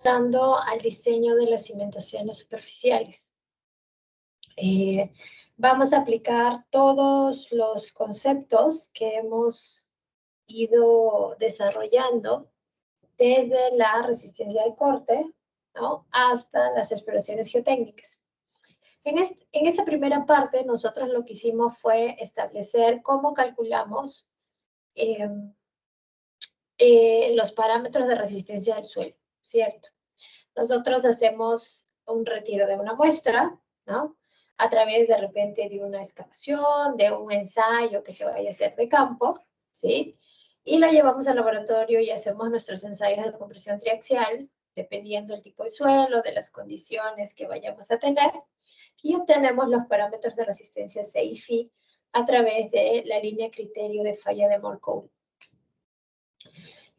entrando al diseño de las cimentaciones superficiales. Vamos a aplicar todos los conceptos que hemos ido desarrollando desde la resistencia al corte, ¿no?, hasta las exploraciones geotécnicas. En esa primera parte, nosotros lo que hicimos fue establecer cómo calculamos los parámetros de resistencia del suelo, ¿cierto? Nosotros hacemos un retiro de una muestra, ¿no?, a través de repente de una excavación, de un ensayo que se vaya a hacer de campo, ¿sí? Y lo llevamos al laboratorio y hacemos nuestros ensayos de compresión triaxial, dependiendo del tipo de suelo, de las condiciones que vayamos a tener, y obtenemos los parámetros de resistencia C y Φ a través de la línea criterio de falla de Morcow.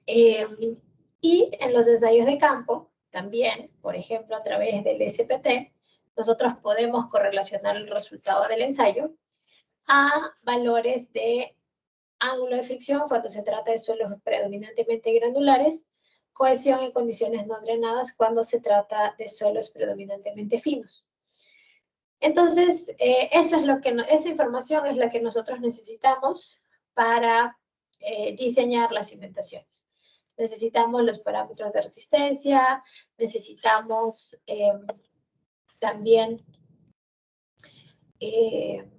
Y en los ensayos de campo, también, por ejemplo, a través del SPT, nosotros podemos correlacionar el resultado del ensayo a valores de ángulo de fricción cuando se trata de suelos predominantemente granulares, cohesión en condiciones no drenadas cuando se trata de suelos predominantemente finos. Entonces, esa información es la que nosotros necesitamos para diseñar las cimentaciones. Necesitamos los parámetros de resistencia, necesitamos también el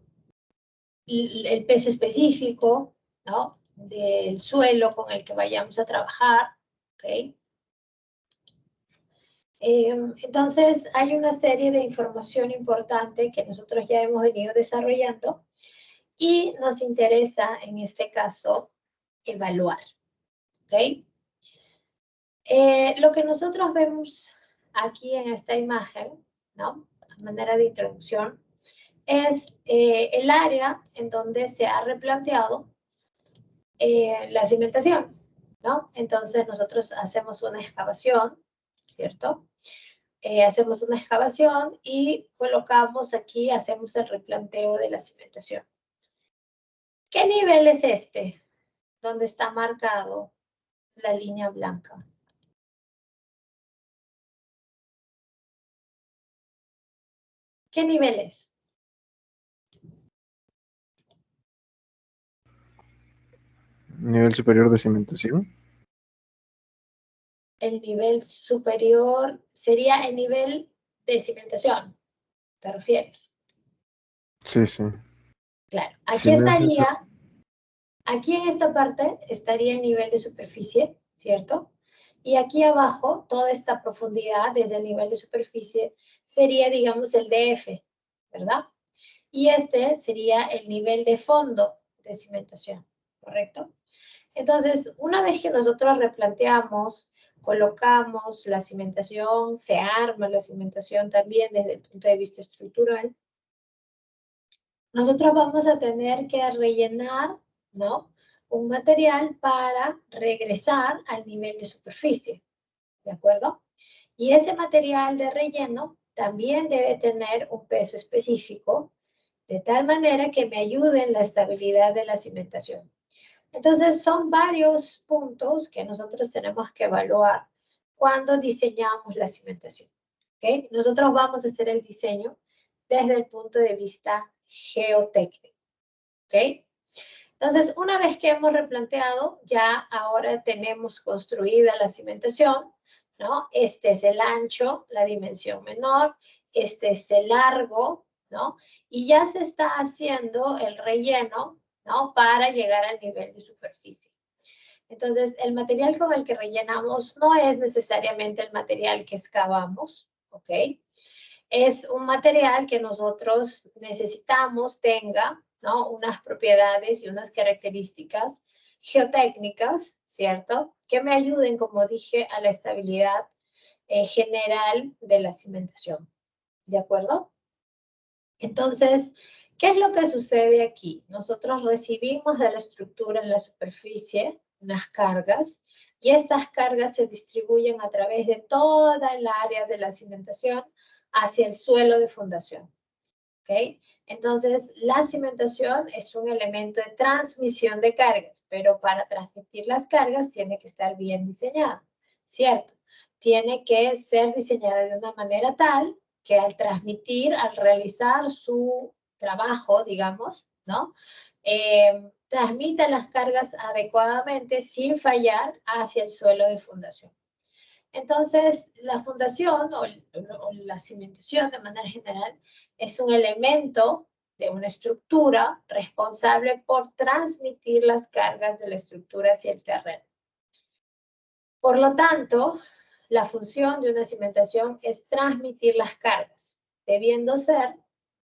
peso específico, ¿no?, del suelo con el que vayamos a trabajar, ¿ok? Entonces, hay una serie de información importante que nosotros ya hemos venido desarrollando y nos interesa, en este caso, evaluar, ¿ok? Lo que nosotros vemos aquí en esta imagen, ¿no?, a manera de introducción, es el área en donde se ha replanteado la cimentación, ¿no? Entonces, nosotros hacemos una excavación, ¿cierto? Hacemos una excavación y colocamos aquí, hacemos el replanteo de la cimentación. ¿Qué nivel es este? Donde está marcado la línea blanca. ¿Qué nivel es? ¿Nivel superior de cimentación? El nivel superior sería el nivel de cimentación, ¿te refieres? Sí, sí. Claro, Si aquí me haces... estaría, aquí en esta parte estaría el nivel de superficie, ¿cierto? Y aquí abajo, toda esta profundidad desde el nivel de superficie sería, digamos, el DF, ¿verdad? Y este sería el nivel de fondo de cimentación, ¿correcto? Entonces, una vez que nosotros replanteamos, colocamos la cimentación, se arma la cimentación también desde el punto de vista estructural, nosotros vamos a tener que rellenar, ¿no?, un material para regresar al nivel de superficie, ¿de acuerdo? Y ese material de relleno también debe tener un peso específico, de tal manera que me ayude en la estabilidad de la cimentación. Entonces, son varios puntos que nosotros tenemos que evaluar cuando diseñamos la cimentación, ¿ok? Nosotros vamos a hacer el diseño desde el punto de vista geotécnico, ¿ok? Entonces, una vez que hemos replanteado, ya ahora tenemos construida la cimentación, ¿no? Este es el ancho, la dimensión menor, este es el largo, ¿no? Y ya se está haciendo el relleno, ¿no?, para llegar al nivel de superficie. Entonces, el material con el que rellenamos no es necesariamente el material que excavamos, ¿ok? Es un material que nosotros necesitamos tenga, ¿no?, unas propiedades y unas características geotécnicas, ¿cierto?, que me ayuden, como dije, a la estabilidad general de la cimentación, ¿de acuerdo? Entonces, ¿qué es lo que sucede aquí? Nosotros recibimos de la estructura en la superficie unas cargas y estas cargas se distribuyen a través de toda el área de la cimentación hacia el suelo de fundación, ¿ok? Entonces, la cimentación es un elemento de transmisión de cargas, pero para transmitir las cargas tiene que estar bien diseñada, ¿cierto? tiene que ser diseñada de una manera tal que al transmitir, al realizar su trabajo, digamos, ¿no? Transmita las cargas adecuadamente sin fallar hacia el suelo de fundación. Entonces, la fundación o la cimentación de manera general es un elemento de una estructura responsable por transmitir las cargas de la estructura hacia el terreno. Por lo tanto, la función de una cimentación es transmitir las cargas, debiendo ser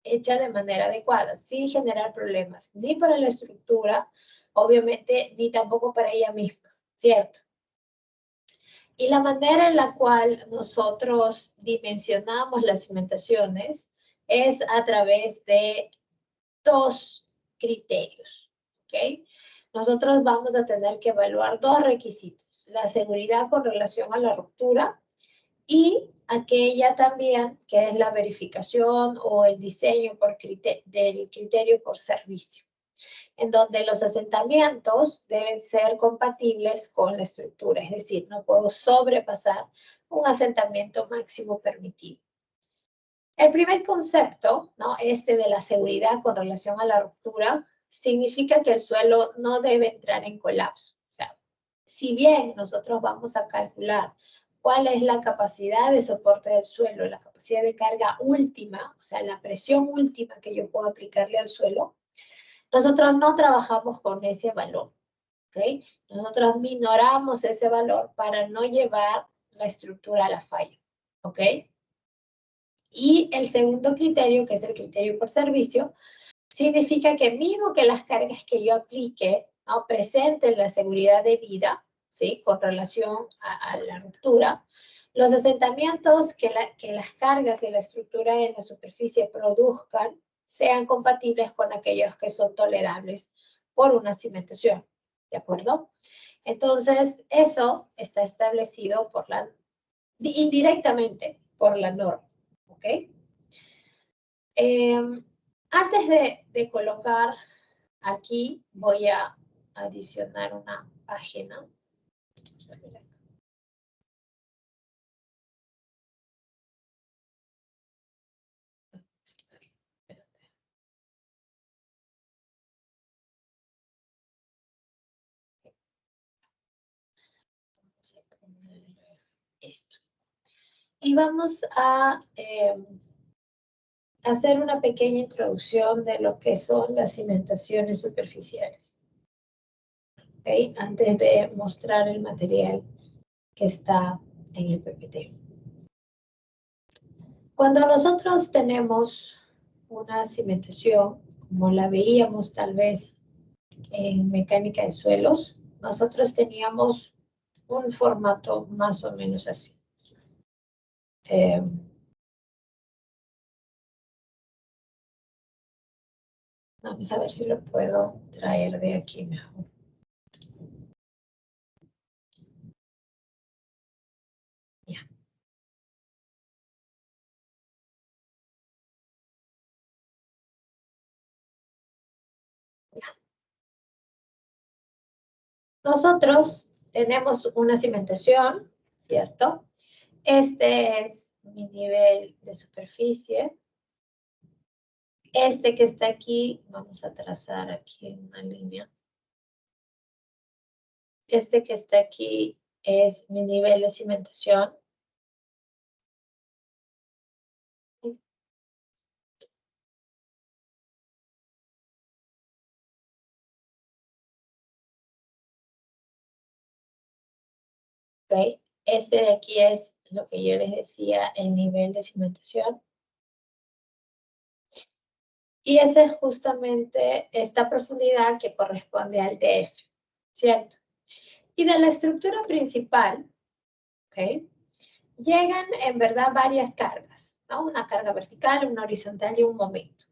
hecha de manera adecuada, sin generar problemas, ni para la estructura, obviamente, ni tampoco para ella misma, ¿cierto? Y la manera en la cual nosotros dimensionamos las cimentaciones es a través de dos criterios, ¿ok? Nosotros vamos a tener que evaluar dos requisitos, la seguridad con relación a la ruptura y aquella también que es la verificación o el diseño del criterio por servicio, en donde los asentamientos deben ser compatibles con la estructura, es decir, no puedo sobrepasar un asentamiento máximo permitido. El primer concepto, ¿no? Este de la seguridad con relación a la ruptura, significa que el suelo no debe entrar en colapso. O sea, si bien nosotros vamos a calcular cuál es la capacidad de soporte del suelo, la capacidad de carga última, o sea, la presión última que yo puedo aplicarle al suelo, nosotros no trabajamos con ese valor, ¿ok? Nosotros minoramos ese valor para no llevar la estructura a la falla, ¿ok? Y el segundo criterio, que es el criterio por servicio, significa que mismo que las cargas que yo aplique, ¿no?, presenten la seguridad debida, ¿sí?, con relación a la ruptura, los asentamientos que las cargas de la estructura en la superficie produzcan sean compatibles con aquellos que son tolerables por una cimentación, ¿de acuerdo? Entonces, eso está establecido indirectamente por la norma, ¿ok? Antes de colocar aquí, voy a adicionar una página. Vamos a ver acá. Espérate. Vamos a poner esto. Y vamos a hacer una pequeña introducción de lo que son las cimentaciones superficiales. ¿Okay? Antes de mostrar el material que está en el PPT. Cuando nosotros tenemos una cimentación, como la veíamos tal vez en mecánica de suelos, nosotros teníamos un formato más o menos así. Vamos a ver si lo puedo traer de aquí mejor. Ya. Ya. Nosotros tenemos una cimentación, ¿cierto? Este es mi nivel de superficie. Este que está aquí, vamos a trazar aquí una línea. Este que está aquí es mi nivel de cimentación. ¿Okay? Este de aquí es lo que yo les decía, el nivel de cimentación. Y esa es justamente esta profundidad que corresponde al DF, ¿cierto? Y de la estructura principal, ¿ok?, llegan en verdad varias cargas, ¿no? Una carga vertical, una horizontal y un momento.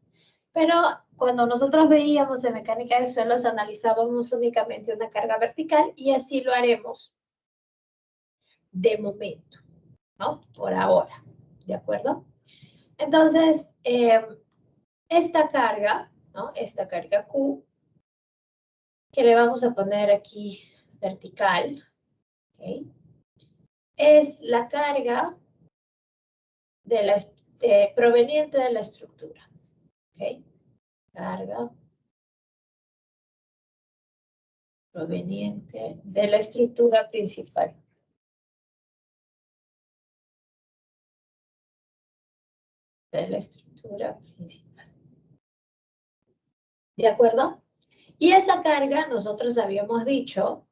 Pero cuando nosotros veíamos en mecánica de suelos, analizábamos únicamente una carga vertical y así lo haremos de momento, ¿no? Por ahora, ¿de acuerdo? Entonces, esta carga, ¿no? Esta carga Q, que le vamos a poner aquí vertical, ¿ok? es la carga proveniente de la estructura. ¿Ok? Carga proveniente de la estructura principal. De la estructura principal. ¿De acuerdo? Y esa carga, nosotros habíamos dicho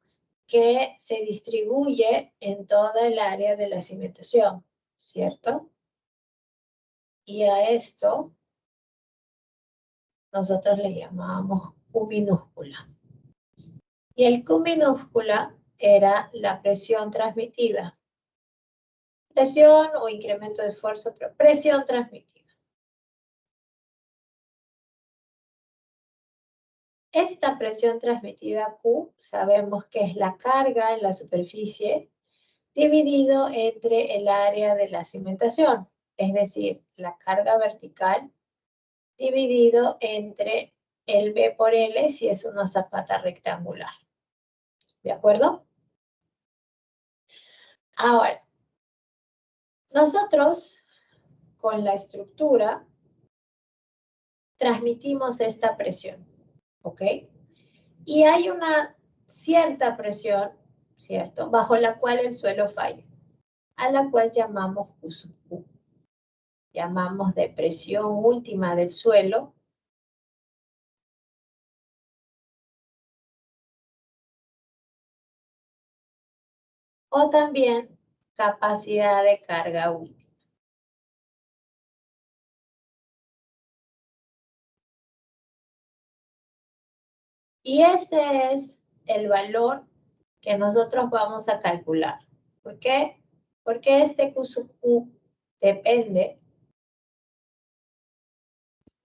que se distribuye en toda el área de la cimentación, ¿cierto? Y a esto nosotros le llamamos Q minúscula. Y el Q minúscula era la presión transmitida. Presión o incremento de esfuerzo, pero presión transmitida. Esta presión transmitida Q sabemos que es la carga en la superficie dividido entre el área de la cimentación, es decir, la carga vertical dividido entre el B por L si es una zapata rectangular. ¿De acuerdo? Ahora, nosotros con la estructura transmitimos esta presión, ¿ok? Y hay una cierta presión, ¿cierto? Bajo la cual el suelo falla, a la cual llamamos Q sub Q. Llamamos de presión última del suelo. O también capacidad de carga última. Y ese es el valor que nosotros vamos a calcular. ¿Por qué? Porque este Q sub Q depende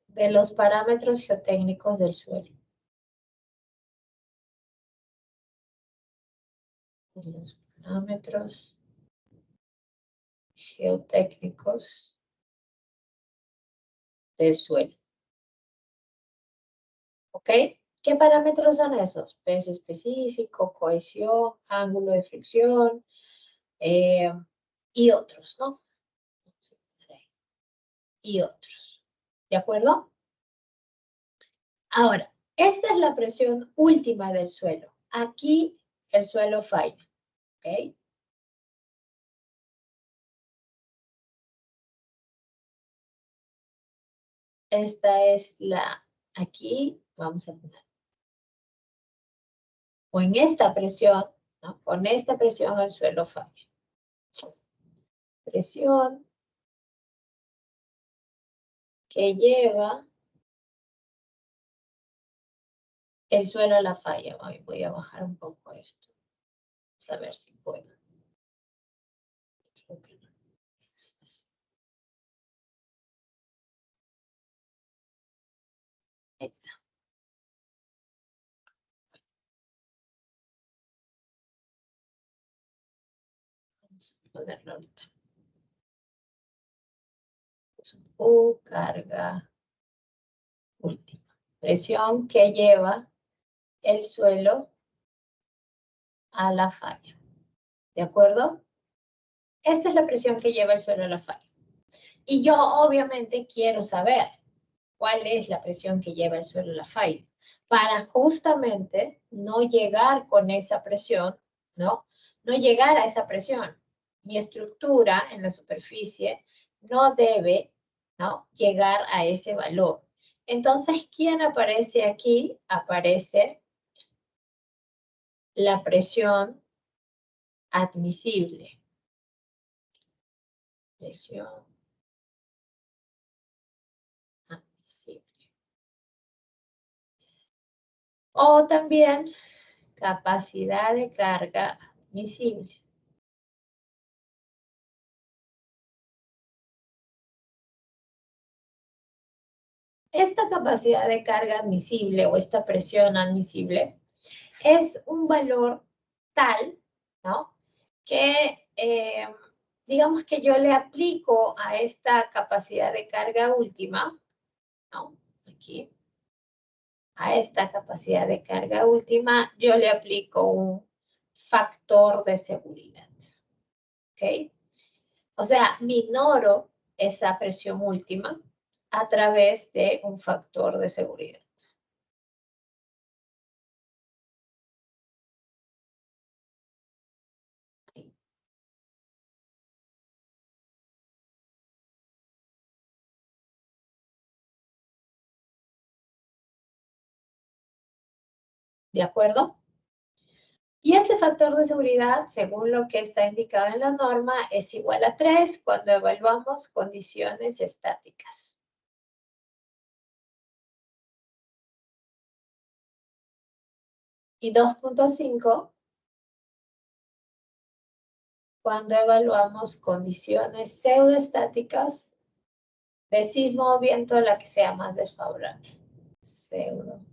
de los parámetros geotécnicos del suelo. De los parámetros geotécnicos del suelo. ¿Ok? ¿Qué parámetros son esos? Peso específico, cohesión, ángulo de fricción y otros, ¿no? Y otros. ¿De acuerdo? Ahora, esta es la presión última del suelo. Aquí el suelo falla. ¿Ok? Esta es aquí vamos a poner. O en esta presión, ¿no? Con esta presión el suelo falla. Presión que lleva el suelo a la falla. Voy a bajar un poco esto. Vamos a ver si puedo. Creo que no. Ahí está. Vamos a ponerlo ahorita. Carga última. Presión que lleva el suelo a la falla. ¿De acuerdo? Esta es la presión que lleva el suelo a la falla. Y yo obviamente quiero saber cuál es la presión que lleva el suelo a la falla, para justamente no llegar con esa presión, ¿no? No llegar a esa presión. Mi estructura en la superficie no debe, ¿no? Llegar a ese valor. Entonces, ¿quién aparece aquí? Aparece la presión admisible. Presión admisible. O también capacidad de carga admisible. Esta capacidad de carga admisible o esta presión admisible es un valor tal, ¿no? Que digamos que yo le aplico a esta capacidad de carga última, ¿no? Aquí, a esta capacidad de carga última, yo le aplico un factor de seguridad. ¿ok? O sea, minoro esa presión última a través de un factor de seguridad. ¿De acuerdo? Y este factor de seguridad, según lo que está indicado en la norma, es igual a 3 cuando evaluamos condiciones estáticas. Y 2.5 cuando evaluamos condiciones pseudoestáticas de sismo o viento, la que sea más desfavorable. Pseudoestática.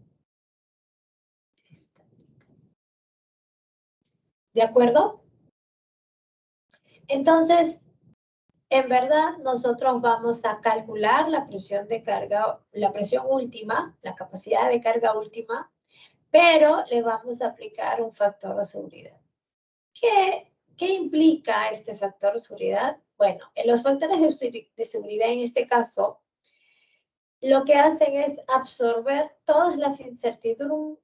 ¿De acuerdo? Entonces, en verdad, nosotros vamos a calcular la presión de carga, la presión última, la capacidad de carga última, pero le vamos a aplicar un factor de seguridad. ¿Qué implica este factor de seguridad? Bueno, en los factores de seguridad en este caso, lo que hacen es absorber todas las incertidumbres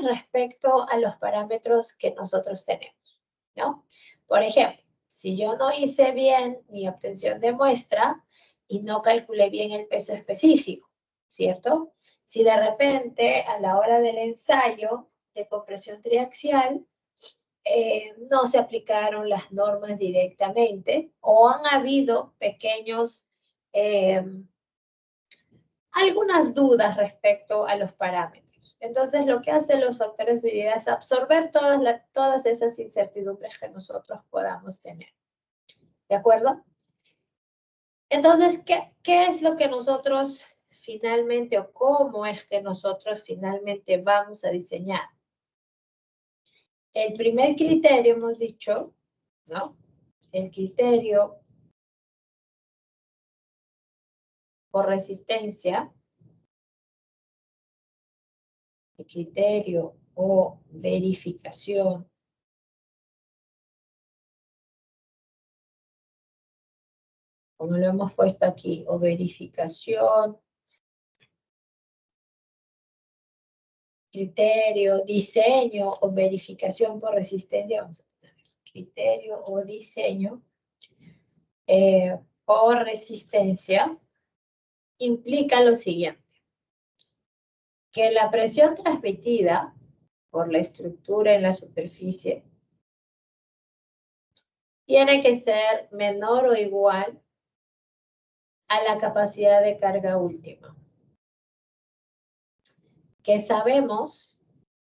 respecto a los parámetros que nosotros tenemos, ¿no? Por ejemplo, si yo no hice bien mi obtención de muestra y no calculé bien el peso específico, ¿cierto? Si de repente a la hora del ensayo de compresión triaxial no se aplicaron las normas directamente o han habido pequeños algunas dudas respecto a los parámetros. Entonces, lo que hacen los factores de seguridad es absorber todas esas incertidumbres que nosotros podamos tener. ¿De acuerdo? Entonces, ¿qué es lo que nosotros finalmente o cómo es que nosotros finalmente vamos a diseñar? El primer criterio hemos dicho, ¿no? El criterio por resistencia, el criterio o verificación, como lo hemos puesto aquí, o verificación, criterio, diseño o verificación por resistencia, vamos a poner eso, criterio o diseño por resistencia, implica lo siguiente, que la presión transmitida por la estructura en la superficie tiene que ser menor o igual a la capacidad de carga última. Que sabemos,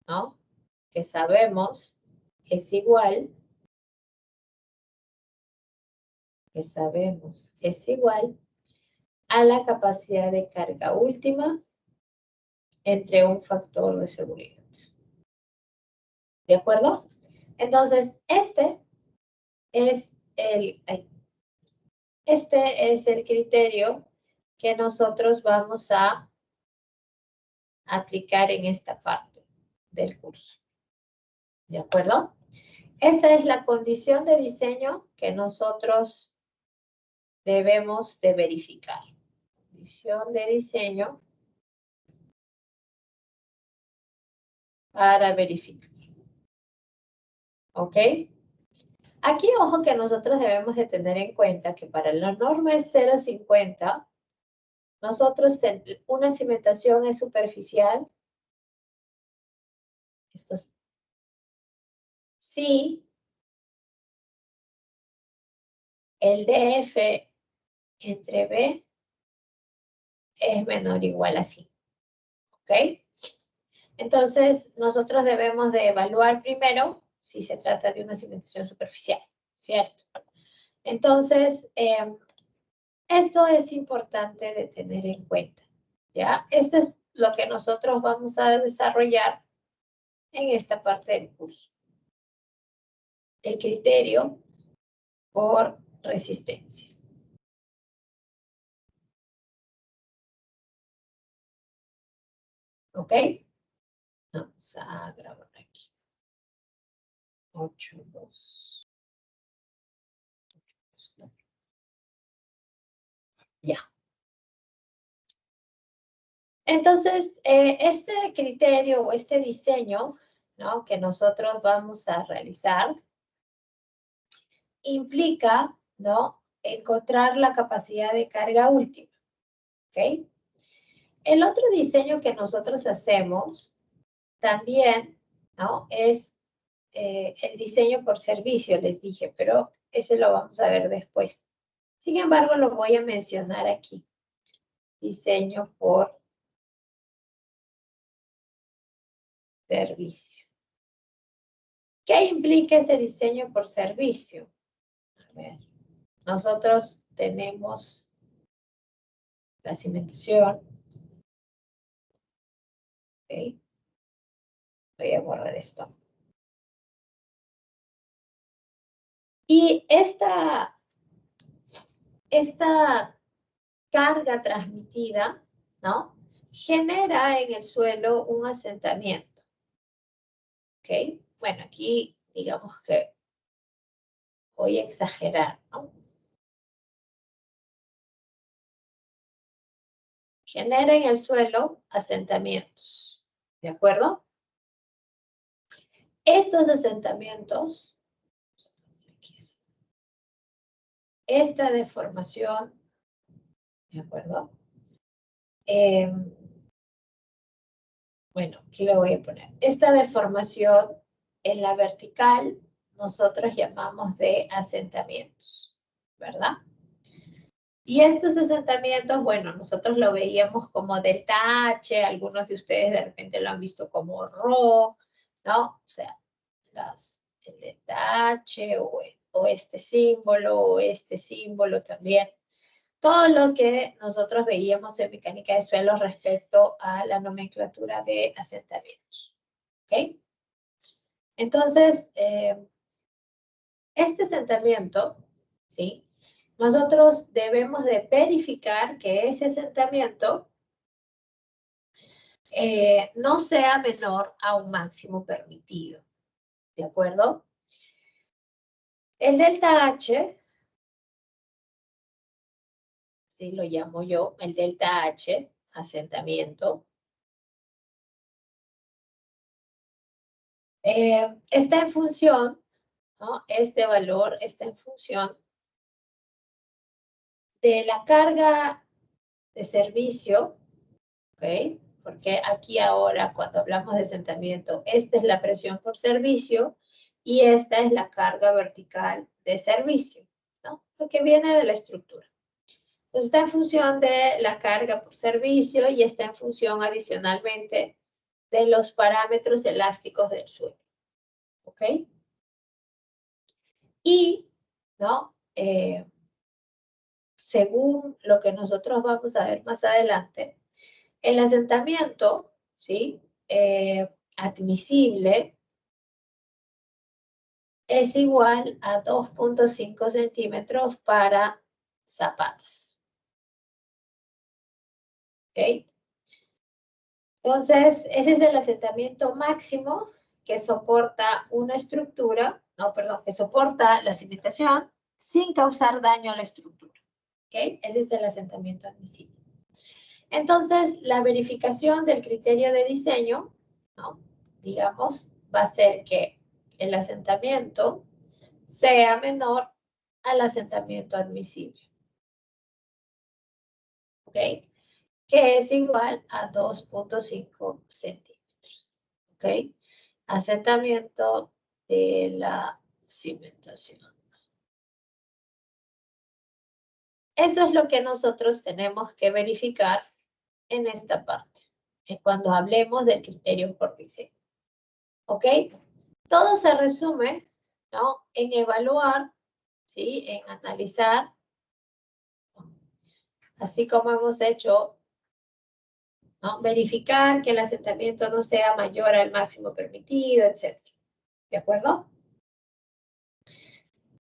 ¿no? Que sabemos es igual, que sabemos es igual a la capacidad de carga última entre un factor de seguridad. ¿De acuerdo? Entonces, este es el criterio que nosotros vamos a aplicar en esta parte del curso. ¿De acuerdo? Esa es la condición de diseño que nosotros debemos de verificar. Condición de diseño para verificar. ¿Ok? Aquí, ojo que nosotros debemos de tener en cuenta que para la norma es 0,50, nosotros una cimentación es superficial. Esto es sí, el DF entre B es menor o igual a 5. ¿Ok? Entonces, nosotros debemos de evaluar primero si se trata de una cimentación superficial, ¿cierto? Entonces, esto es importante de tener en cuenta, ¿ya? Esto es lo que nosotros vamos a desarrollar en esta parte del curso. El criterio por resistencia. ¿Ok? Vamos a grabar aquí. 8, 2. Ya. Entonces, este criterio o este diseño, ¿no?, que nosotros vamos a realizar implica, ¿no?, encontrar la capacidad de carga última. ¿Ok? El otro diseño que nosotros hacemos también, ¿no?, es el diseño por servicio, les dije, pero ese lo vamos a ver después. Sin embargo, lo voy a mencionar aquí. Diseño por servicio. ¿Qué implica ese diseño por servicio? A ver, nosotros tenemos la cimentación. Ok. Voy a borrar esto. Y esta carga transmitida, ¿no?, genera en el suelo un asentamiento. ¿Ok? Bueno, aquí digamos que voy a exagerar, ¿no? Genera en el suelo asentamientos. ¿De acuerdo? Estos asentamientos, esta deformación, ¿de acuerdo? Bueno, aquí lo voy a poner. Esta deformación en la vertical nosotros llamamos de asentamientos, ¿verdad? Y estos asentamientos, bueno, nosotros lo veíamos como delta H, algunos de ustedes de repente lo han visto como Rho, ¿no? O sea, el delta H o este símbolo también. Todo lo que nosotros veíamos en mecánica de suelos respecto a la nomenclatura de asentamientos. ¿Ok? Entonces, este asentamiento, ¿sí?, nosotros debemos de verificar que ese asentamiento no sea menor a un máximo permitido. ¿De acuerdo? El delta H, así lo llamo yo, el delta H, asentamiento, está en función, ¿no? Este valor está en función de la carga de servicio, ¿ok? Porque aquí ahora, cuando hablamos de asentamiento, esta es la presión por servicio y esta es la carga vertical de servicio, ¿no? Lo que viene de la estructura. Entonces, está en función de la carga por servicio y está en función adicionalmente de los parámetros elásticos del suelo, ¿ok? Y, ¿no?, según lo que nosotros vamos a ver más adelante, el asentamiento, ¿sí?, admisible es igual a 2.5 centímetros para zapatas. ¿Ok? Entonces, ese es el asentamiento máximo que soporta una estructura, no, perdón, que soporta la cimentación sin causar daño a la estructura. ¿Ok? Ese es el asentamiento admisible. Entonces, la verificación del criterio de diseño, ¿no?, digamos, va a ser que el asentamiento sea menor al asentamiento admisible. ¿Ok? Que es igual a 2.5 centímetros. ¿Ok? Asentamiento de la cimentación. Eso es lo que nosotros tenemos que verificar en esta parte, cuando hablemos del criterio por diseño. ¿Ok? Todo se resume, ¿no?, en evaluar, ¿sí?, en analizar, así como hemos hecho, ¿no?, verificar que el asentamiento no sea mayor al máximo permitido, etc. ¿De acuerdo?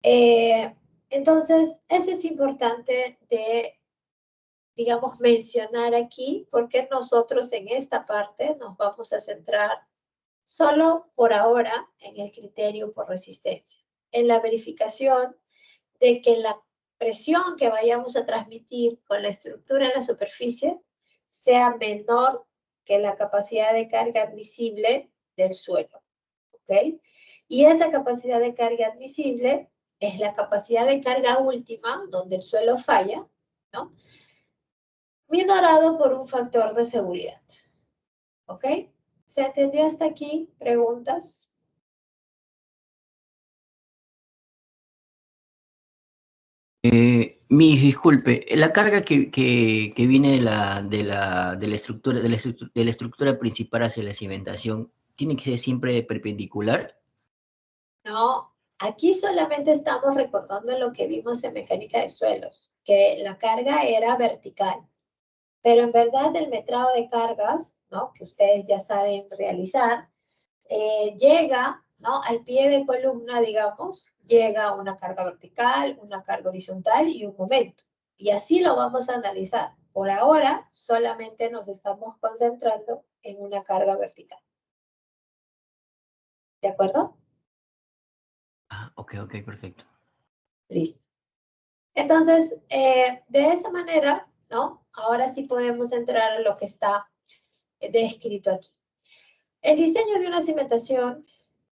Entonces, eso es importante de, digamos, mencionar aquí, porque nosotros en esta parte nos vamos a centrar solo por ahora en el criterio por resistencia, en la verificación de que la presión que vayamos a transmitir con la estructura en la superficie sea menor que la capacidad de carga admisible del suelo, ¿ok? Y esa capacidad de carga admisible es la capacidad de carga última, donde el suelo falla, ¿no? Minorado por un factor de seguridad, ¿ok? ¿Se entendió hasta aquí? ¿Preguntas? Disculpe, la carga que viene de la estructura principal hacia la cimentación, ¿tiene que ser siempre perpendicular? No, aquí solamente estamos recordando lo que vimos en mecánica de suelos, que la carga era vertical. Pero en verdad el metrado de cargas, ¿no? Que ustedes ya saben realizar, llega, ¿no? Al pie de columna, digamos, llega una carga vertical, una carga horizontal y un momento. Y así lo vamos a analizar. Por ahora, solamente nos estamos concentrando en una carga vertical. ¿De acuerdo? Ah, ok, perfecto. Listo. Entonces, de esa manera, ¿no? Ahora sí podemos entrar a lo que está descrito aquí. El diseño de una cimentación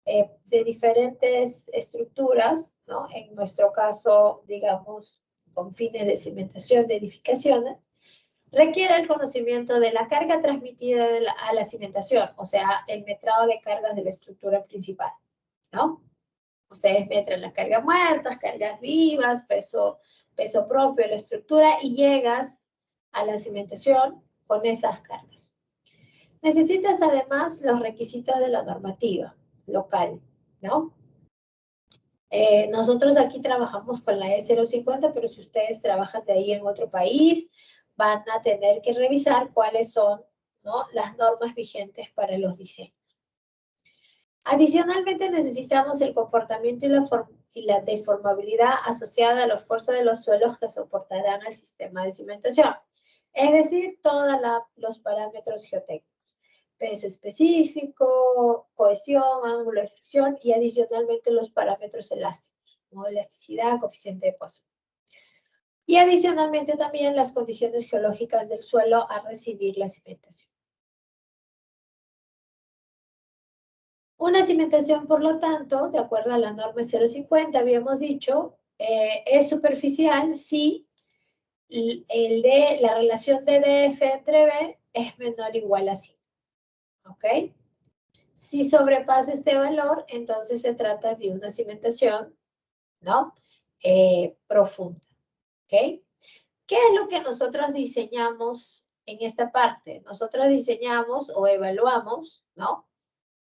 de diferentes estructuras, ¿no? En nuestro caso, digamos, con fines de cimentación de edificaciones, requiere el conocimiento de la carga transmitida a la cimentación, o sea, el metrado de cargas de la estructura principal, ¿no? Ustedes meten las cargas muertas, cargas vivas, peso propio de la estructura y llegas a la cimentación con esas cargas. Necesitas además los requisitos de la normativa local, ¿no? Nosotros aquí trabajamos con la E050, pero si ustedes trabajan de ahí en otro país, van a tener que revisar cuáles son, ¿no? Las normas vigentes para los diseños. Adicionalmente necesitamos el comportamiento y la deformabilidad asociada a la fuerza de los suelos que soportarán el sistema de cimentación. Es decir, todos los parámetros geotécnicos. Peso específico, cohesión, ángulo de fricción y adicionalmente los parámetros elásticos, como elasticidad, coeficiente de Poisson. Y adicionalmente también las condiciones geológicas del suelo a recibir la cimentación. Una cimentación, por lo tanto, de acuerdo a la norma 050, habíamos dicho, es superficial si la relación de DF entre B es menor o igual a 5. ¿Ok? Si sobrepasa este valor, entonces se trata de una cimentación, ¿no? Profunda. ¿Ok? ¿Qué es lo que nosotros diseñamos en esta parte? Nosotros diseñamos o evaluamos, ¿no?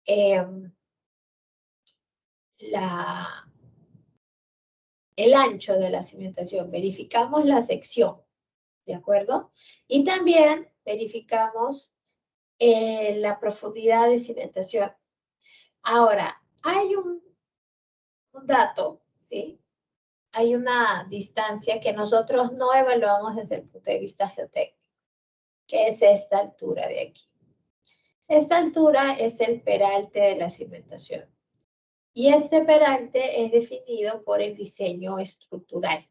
El ancho de la cimentación. Verificamos la sección, ¿de acuerdo? Y también verificamos la profundidad de cimentación. Ahora, hay un dato, ¿sí? Hay una distancia que nosotros no evaluamos desde el punto de vista geotécnico, que es esta altura de aquí. Esta altura es el peralte de la cimentación. Y este peralte es definido por el diseño estructural,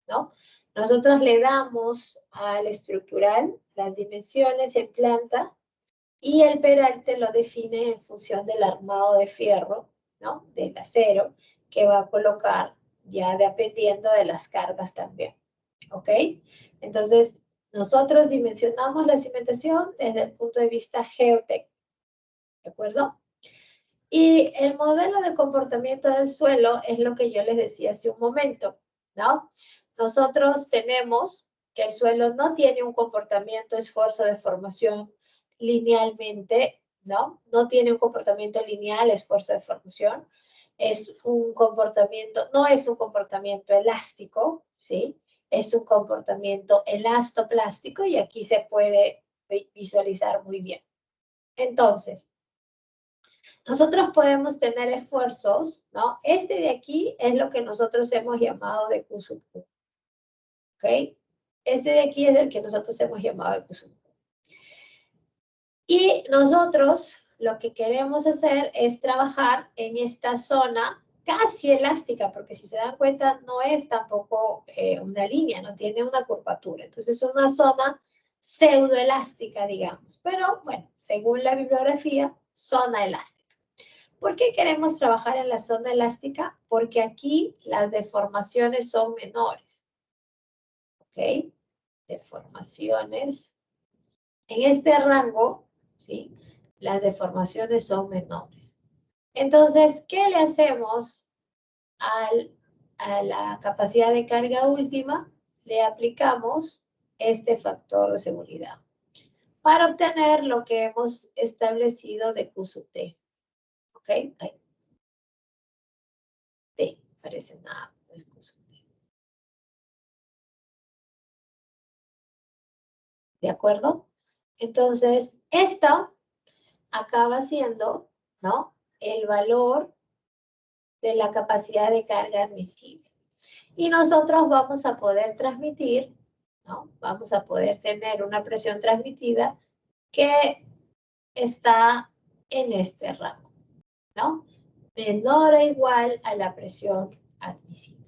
¿no? Nosotros le damos al estructural las dimensiones en planta y el peralte lo define en función del armado de fierro, ¿no? Del acero que va a colocar ya dependiendo de las cargas también, ¿ok? Entonces, nosotros dimensionamos la cimentación desde el punto de vista geotécnico, ¿de acuerdo? Y el modelo de comportamiento del suelo es lo que yo les decía hace un momento, ¿no? Nosotros tenemos que el suelo no tiene un comportamiento esfuerzo de formación linealmente, ¿no? No tiene un comportamiento lineal, esfuerzo de formación. Es un comportamiento, no es un comportamiento elástico, ¿sí? Es un comportamiento elastoplástico y aquí se puede visualizar muy bien. Entonces, nosotros podemos tener esfuerzos, ¿no? Este de aquí es lo que nosotros hemos llamado de Q sub Q. ¿Ok? Este de aquí es el que nosotros hemos llamado de Q sub Q. Y nosotros lo que queremos hacer es trabajar en esta zona, casi elástica, porque si se dan cuenta no es tampoco una línea, no tiene una curvatura. Entonces es una zona pseudoelástica, digamos. Pero bueno, según la bibliografía, zona elástica. ¿Por qué queremos trabajar en la zona elástica? Porque aquí las deformaciones son menores. ¿Ok? Deformaciones. En este rango, ¿sí? Las deformaciones son menores. Entonces, ¿qué le hacemos a la capacidad de carga última? Le aplicamos este factor de seguridad para obtener lo que hemos establecido de Q sub T. ¿Ok? Ahí. T, parece nada. No es Q sub T. ¿De acuerdo? Entonces, esto acaba siendo, ¿no? El valor de la capacidad de carga admisible. Y nosotros vamos a poder transmitir, ¿no? Vamos a poder tener una presión transmitida que está en este rango, ¿no? Menor o igual a la presión admisible.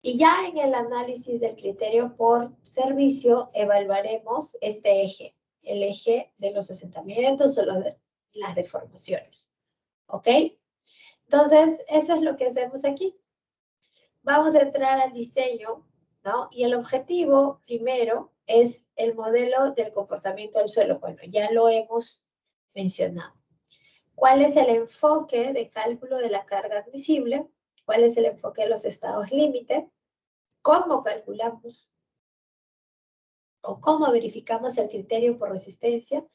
Y ya en el análisis del criterio por servicio evaluaremos este eje, el eje de los asentamientos o las deformaciones. ¿Ok? Entonces, eso es lo que hacemos aquí. Vamos a entrar al diseño, ¿no? Y el objetivo, primero, es el modelo del comportamiento del suelo. Bueno, ya lo hemos mencionado. ¿Cuál es el enfoque de cálculo de la carga admisible? ¿Cuál es el enfoque de los estados límite? ¿Cómo calculamos o cómo verificamos el criterio por resistencia?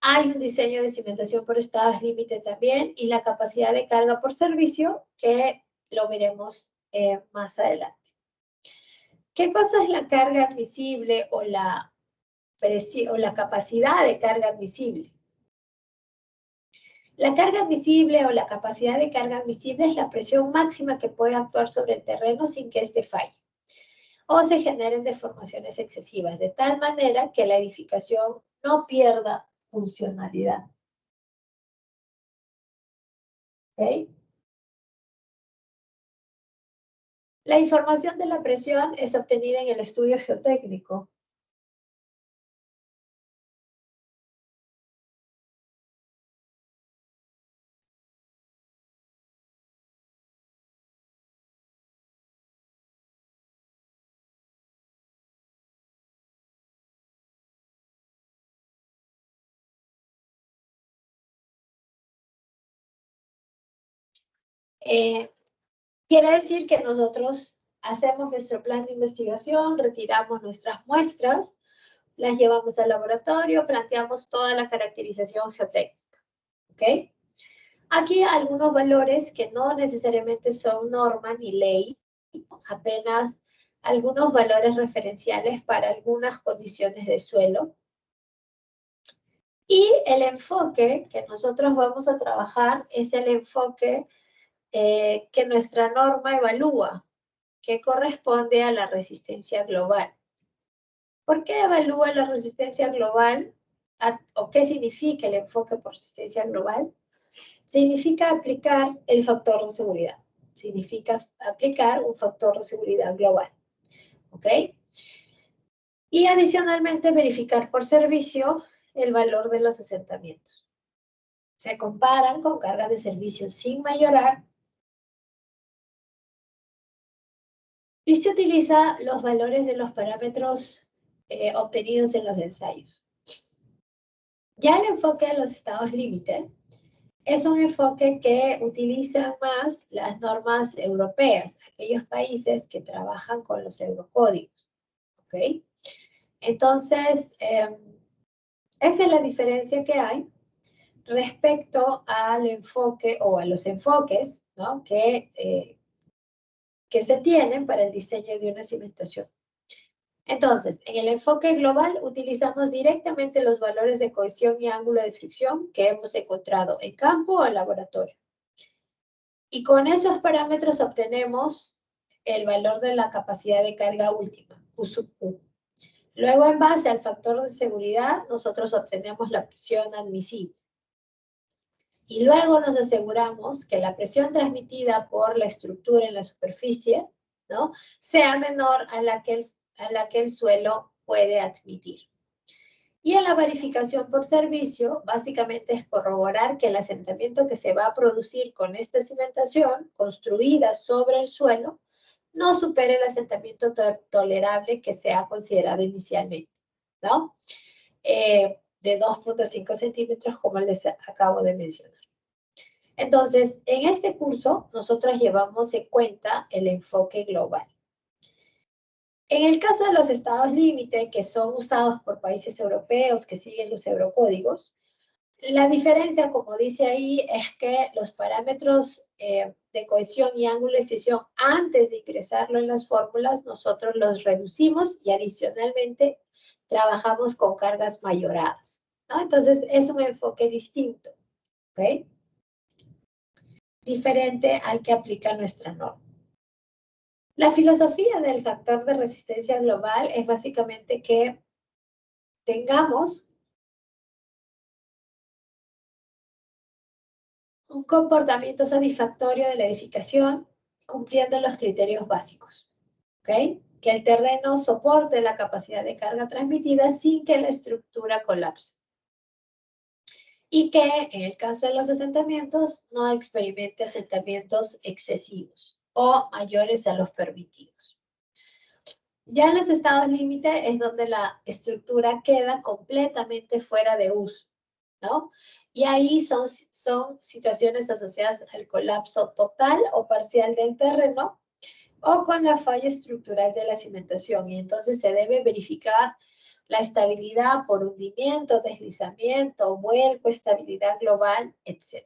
Hay un diseño de cimentación por estados límite también y la capacidad de carga por servicio que lo veremos más adelante. ¿Qué cosa es la carga admisible o la capacidad de carga admisible? La carga admisible o la capacidad de carga admisible es la presión máxima que puede actuar sobre el terreno sin que éste falle o se generen deformaciones excesivas, de tal manera que la edificación no pierda funcionalidad. ¿Ok? La información de la presión es obtenida en el estudio geotécnico. Quiere decir que nosotros hacemos nuestro plan de investigación, retiramos nuestras muestras, las llevamos al laboratorio, planteamos toda la caracterización geotécnica. ¿Ok? Aquí hay algunos valores que no necesariamente son norma ni ley, apenas algunos valores referenciales para algunas condiciones de suelo. Y el enfoque que nosotros vamos a trabajar es el enfoque que nuestra norma evalúa, que corresponde a la resistencia global. ¿Por qué evalúa la resistencia global? ¿O qué significa el enfoque por resistencia global? Significa aplicar el factor de seguridad. Significa aplicar un factor de seguridad global. ¿Ok? Y adicionalmente verificar por servicio el valor de los asentamientos. Se comparan con cargas de servicio sin mayorar y se utilizan los valores de los parámetros obtenidos en los ensayos. Ya el enfoque de los estados límite es un enfoque que utiliza más las normas europeas, aquellos países que trabajan con los eurocódigos. ¿Ok? Entonces, esa es la diferencia que hay respecto al enfoque o a los enfoques, ¿no? que se tienen para el diseño de una cimentación. Entonces, en el enfoque global utilizamos directamente los valores de cohesión y ángulo de fricción que hemos encontrado en campo o en laboratorio. Y con esos parámetros obtenemos el valor de la capacidad de carga última, Q sub Q. Luego, en base al factor de seguridad, nosotros obtenemos la presión admisible. Y luego nos aseguramos que la presión transmitida por la estructura en la superficie, ¿no?, sea menor a la que el suelo puede admitir. Y en la verificación por servicio, básicamente es corroborar que el asentamiento que se va a producir con esta cimentación construida sobre el suelo no supere el asentamiento tolerable que se ha considerado inicialmente, ¿no? De 2.5 centímetros, como les acabo de mencionar. Entonces, en este curso, nosotros llevamos en cuenta el enfoque global. En el caso de los estados límite, que son usados por países europeos que siguen los eurocódigos, la diferencia, como dice ahí, es que los parámetros de cohesión y ángulo de fricción, antes de ingresarlo en las fórmulas, nosotros los reducimos y adicionalmente trabajamos con cargas mayoradas, ¿no? Entonces, es un enfoque distinto, ¿ok? Diferente al que aplica nuestra norma. La filosofía del factor de resistencia global es básicamente que tengamos un comportamiento satisfactorio de la edificación cumpliendo los criterios básicos, ¿ok? Que el terreno soporte la capacidad de carga transmitida sin que la estructura colapse. Y que en el caso de los asentamientos no experimente asentamientos excesivos o mayores a los permitidos. Ya en los estados límite es donde la estructura queda completamente fuera de uso, ¿no? Y ahí son situaciones asociadas al colapso total o parcial del terreno o con la falla estructural de la cimentación. Y entonces se debe verificar la estabilidad por hundimiento, deslizamiento, vuelco, estabilidad global, etc.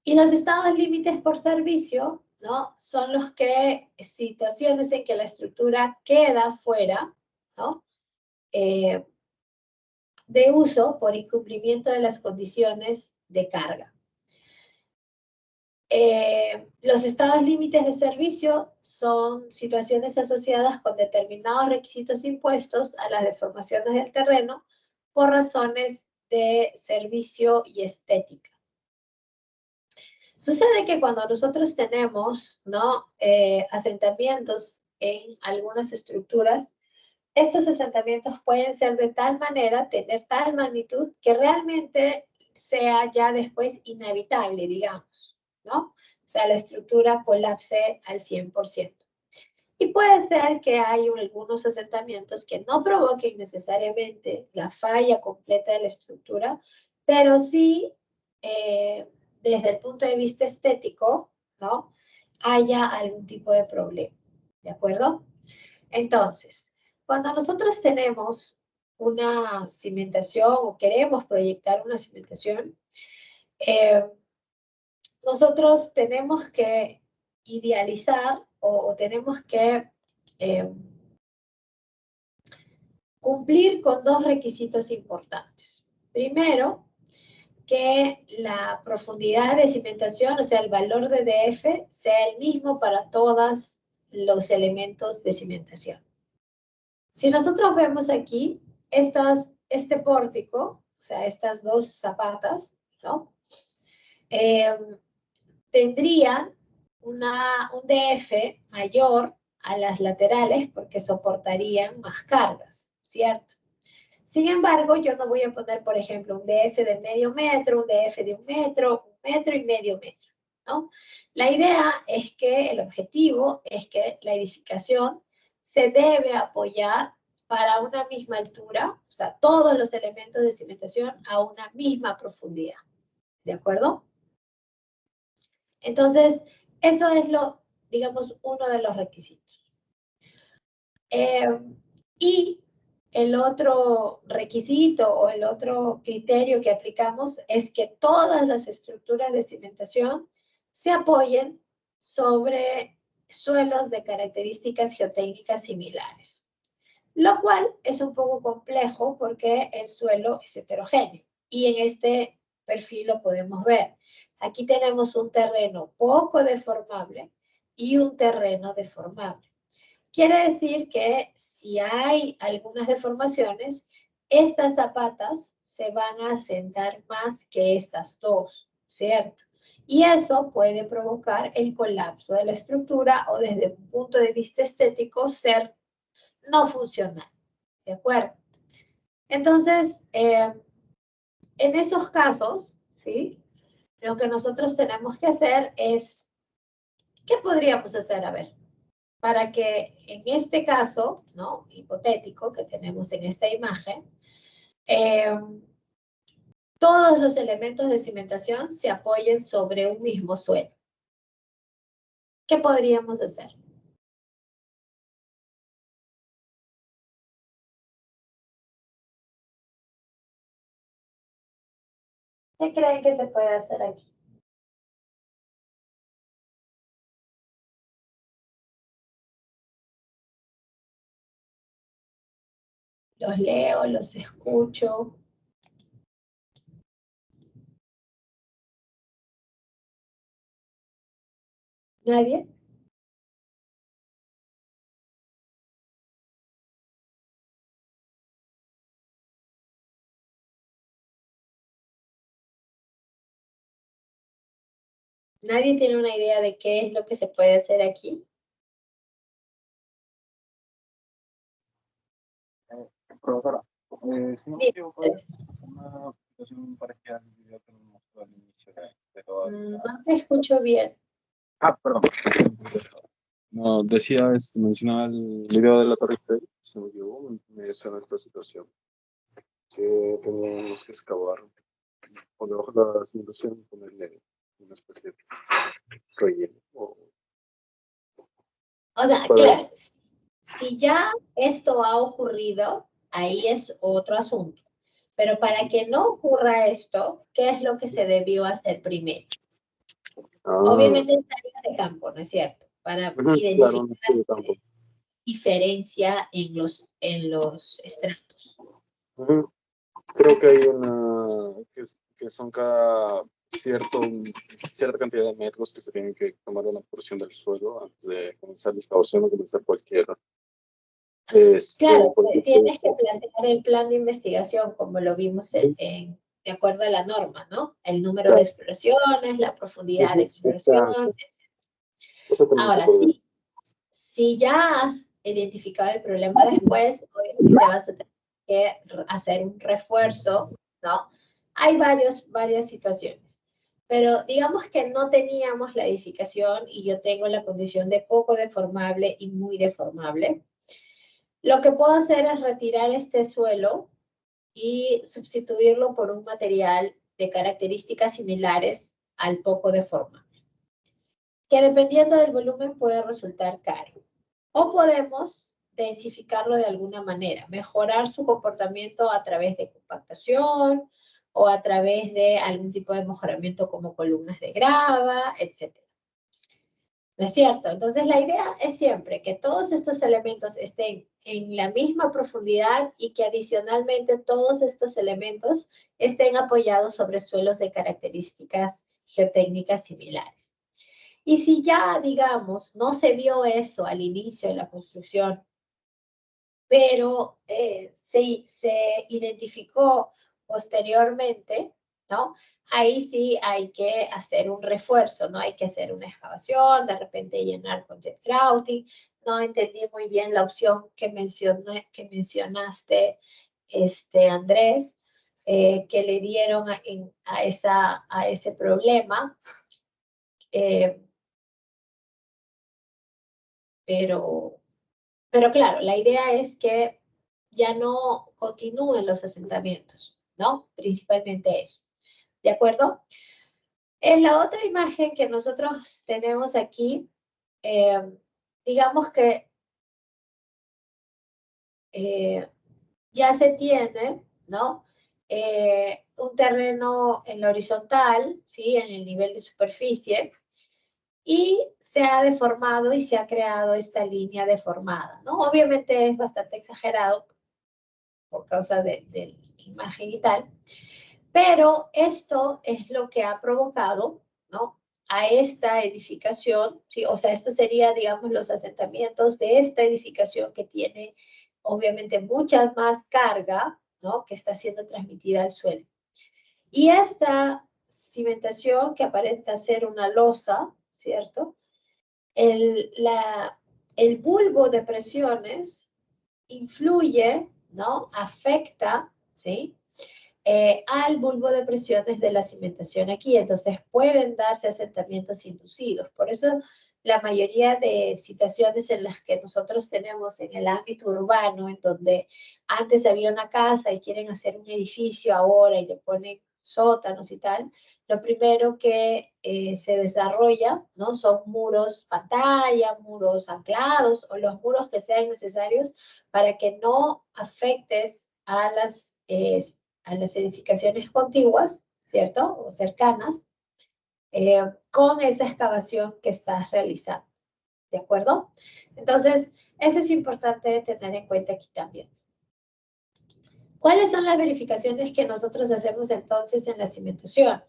Y los estados límites por servicio, ¿no?, son los que, situaciones en que la estructura queda fuera, ¿no?, de uso por incumplimiento de las condiciones de carga. Los estados límites de servicio son situaciones asociadas con determinados requisitos impuestos a las deformaciones del terreno por razones de servicio y estética. Sucede que cuando nosotros tenemos, ¿no?, asentamientos en algunas estructuras, estos asentamientos pueden ser de tal manera, tener tal magnitud, que realmente sea ya después inhabitable, digamos, ¿no? O sea, la estructura colapse al 100%. Y puede ser que hay algunos asentamientos que no provoquen necesariamente la falla completa de la estructura, pero sí, desde el punto de vista estético, ¿no?, haya algún tipo de problema, ¿de acuerdo? Entonces, cuando nosotros tenemos una cimentación o queremos proyectar una cimentación, nosotros tenemos que idealizar o tenemos que cumplir con dos requisitos importantes. Primero, que la profundidad de cimentación, o sea, el valor de DF, sea el mismo para todos los elementos de cimentación. Si nosotros vemos aquí, este pórtico, o sea, estas dos zapatas, ¿no?, tendrían un DF mayor a las laterales porque soportarían más cargas, ¿cierto? Sin embargo, yo no voy a poner, por ejemplo, un DF de medio metro, un DF de un metro y medio metro, ¿no? La idea es que el objetivo es que la edificación se debe apoyar para una misma altura, o sea, todos los elementos de cimentación a una misma profundidad, ¿de acuerdo? Entonces, eso es digamos, uno de los requisitos. Y el otro requisito o el otro criterio que aplicamos es que todas las estructuras de cimentación se apoyen sobre suelos de características geotécnicas similares, lo cual es un poco complejo porque el suelo es heterogéneo y en este perfil lo podemos ver. Aquí tenemos un terreno poco deformable y un terreno deformable. Quiere decir que si hay algunas deformaciones, estas zapatas se van a asentar más que estas dos, ¿cierto? Y eso puede provocar el colapso de la estructura o desde un punto de vista estético ser no funcional, ¿de acuerdo? Entonces, en esos casos, ¿sí? Lo que nosotros tenemos que hacer es, ¿qué podríamos hacer? A ver, para que en este caso, ¿no? Hipotético que tenemos en esta imagen, todos los elementos de cimentación se apoyen sobre un mismo suelo. ¿Qué podríamos hacer? ¿Qué creen que se puede hacer aquí? Los leo, los escucho. ¿Nadie? ¿Nadie tiene una idea de qué es lo que se puede hacer aquí? Profesora, si no me Dime, equivoco, Andrés. es una situación parecida al video que nos mostró al inicio de toda No te escucho bien. perdón. No, decía, mencionaba el video de la Torre Eiffel, se me equivoco, me suena esta situación, que teníamos que excavar por debajo de la cimentación y ponerle una especie de relleno. O sea, Para- claro, si ya esto ha ocurrido, ahí es otro asunto. Pero para que no ocurra esto, ¿qué es lo que se debió hacer primero? Obviamente ensayos de campo, ¿no es cierto? Para claro, identificar un estudio de campo. diferencia en los estratos. Creo que hay que son cada cierta cantidad de metros que se tienen que tomar una porción del suelo antes de comenzar la excavación o comenzar cualquier Claro, tienes que proyecto. plantear el plan de investigación como lo vimos de acuerdo a la norma, ¿no? El número de Claro. exploraciones, la profundidad de exploración, Exacto. etc. Exactamente. Ahora, si ya has identificado el problema después, obviamente vas a tener que hacer un refuerzo, ¿no? Hay varias situaciones. Pero digamos que no teníamos la edificación y yo tengo la condición de poco deformable y muy deformable. Lo que puedo hacer es retirar este suelo y sustituirlo por un material de características similares al poco deformable, que dependiendo del volumen puede resultar caro. O podemos densificarlo de alguna manera, mejorar su comportamiento a través de compactación o a través de algún tipo de mejoramiento como columnas de grava, etc. ¿No es cierto? Entonces la idea es siempre que todos estos elementos estén en la misma profundidad y que adicionalmente todos estos elementos estén apoyados sobre suelos de características geotécnicas similares. Y si ya, digamos, no se vio eso al inicio de la construcción, pero se identificó posteriormente, ¿no? Ahí sí hay que hacer un refuerzo, ¿no? Hay que hacer una excavación, de repente llenar con jet grouting. No entendí muy bien la opción que mencionaste, Andrés, que le dieron a ese problema. Pero claro, la idea es que ya no continúen los asentamientos, ¿no? Principalmente eso. ¿De acuerdo? En la otra imagen que nosotros tenemos aquí, digamos que ya se tiene, ¿no? Un terreno en la horizontal, ¿sí? En el nivel de superficie, y se ha deformado y se ha creado esta línea deformada, ¿no? Obviamente es bastante exagerado por causa de la imagen y tal, pero esto es lo que ha provocado, ¿no? A esta edificación, ¿sí? O sea, esto sería, digamos, los asentamientos de esta edificación que tiene, obviamente, mucha más carga, ¿no? Que está siendo transmitida al suelo. Y esta cimentación, que aparenta ser una losa, ¿cierto? El bulbo de presiones influye, ¿no? Afecta, ¿sí? Al bulbo de presiones de la cimentación aquí. Entonces pueden darse asentamientos inducidos. Por eso la mayoría de situaciones en las que nosotros tenemos en el ámbito urbano, en donde antes había una casa y quieren hacer un edificio ahora y le ponen sótanos y tal, lo primero que se desarrolla, ¿no? Son muros pantalla, muros anclados o los muros que sean necesarios para que no afectes a las edificaciones contiguas, ¿cierto? O cercanas, con esa excavación que estás realizando, ¿de acuerdo? Entonces, eso es importante tener en cuenta aquí también. ¿Cuáles son las verificaciones que nosotros hacemos entonces en la cimentación?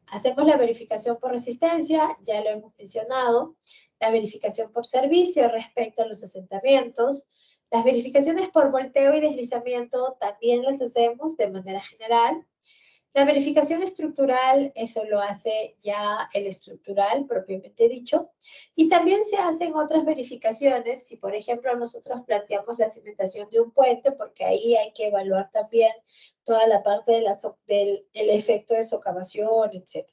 Hacemos la verificación por resistencia, ya lo hemos mencionado, la verificación por servicio respecto a los asentamientos, las verificaciones por volteo y deslizamiento también las hacemos de manera general. La verificación estructural, eso lo hace ya el estructural propiamente dicho. Y también se hacen otras verificaciones, si por ejemplo nosotros planteamos la cimentación de un puente, porque ahí hay que evaluar también toda la parte del efecto de socavación, etc.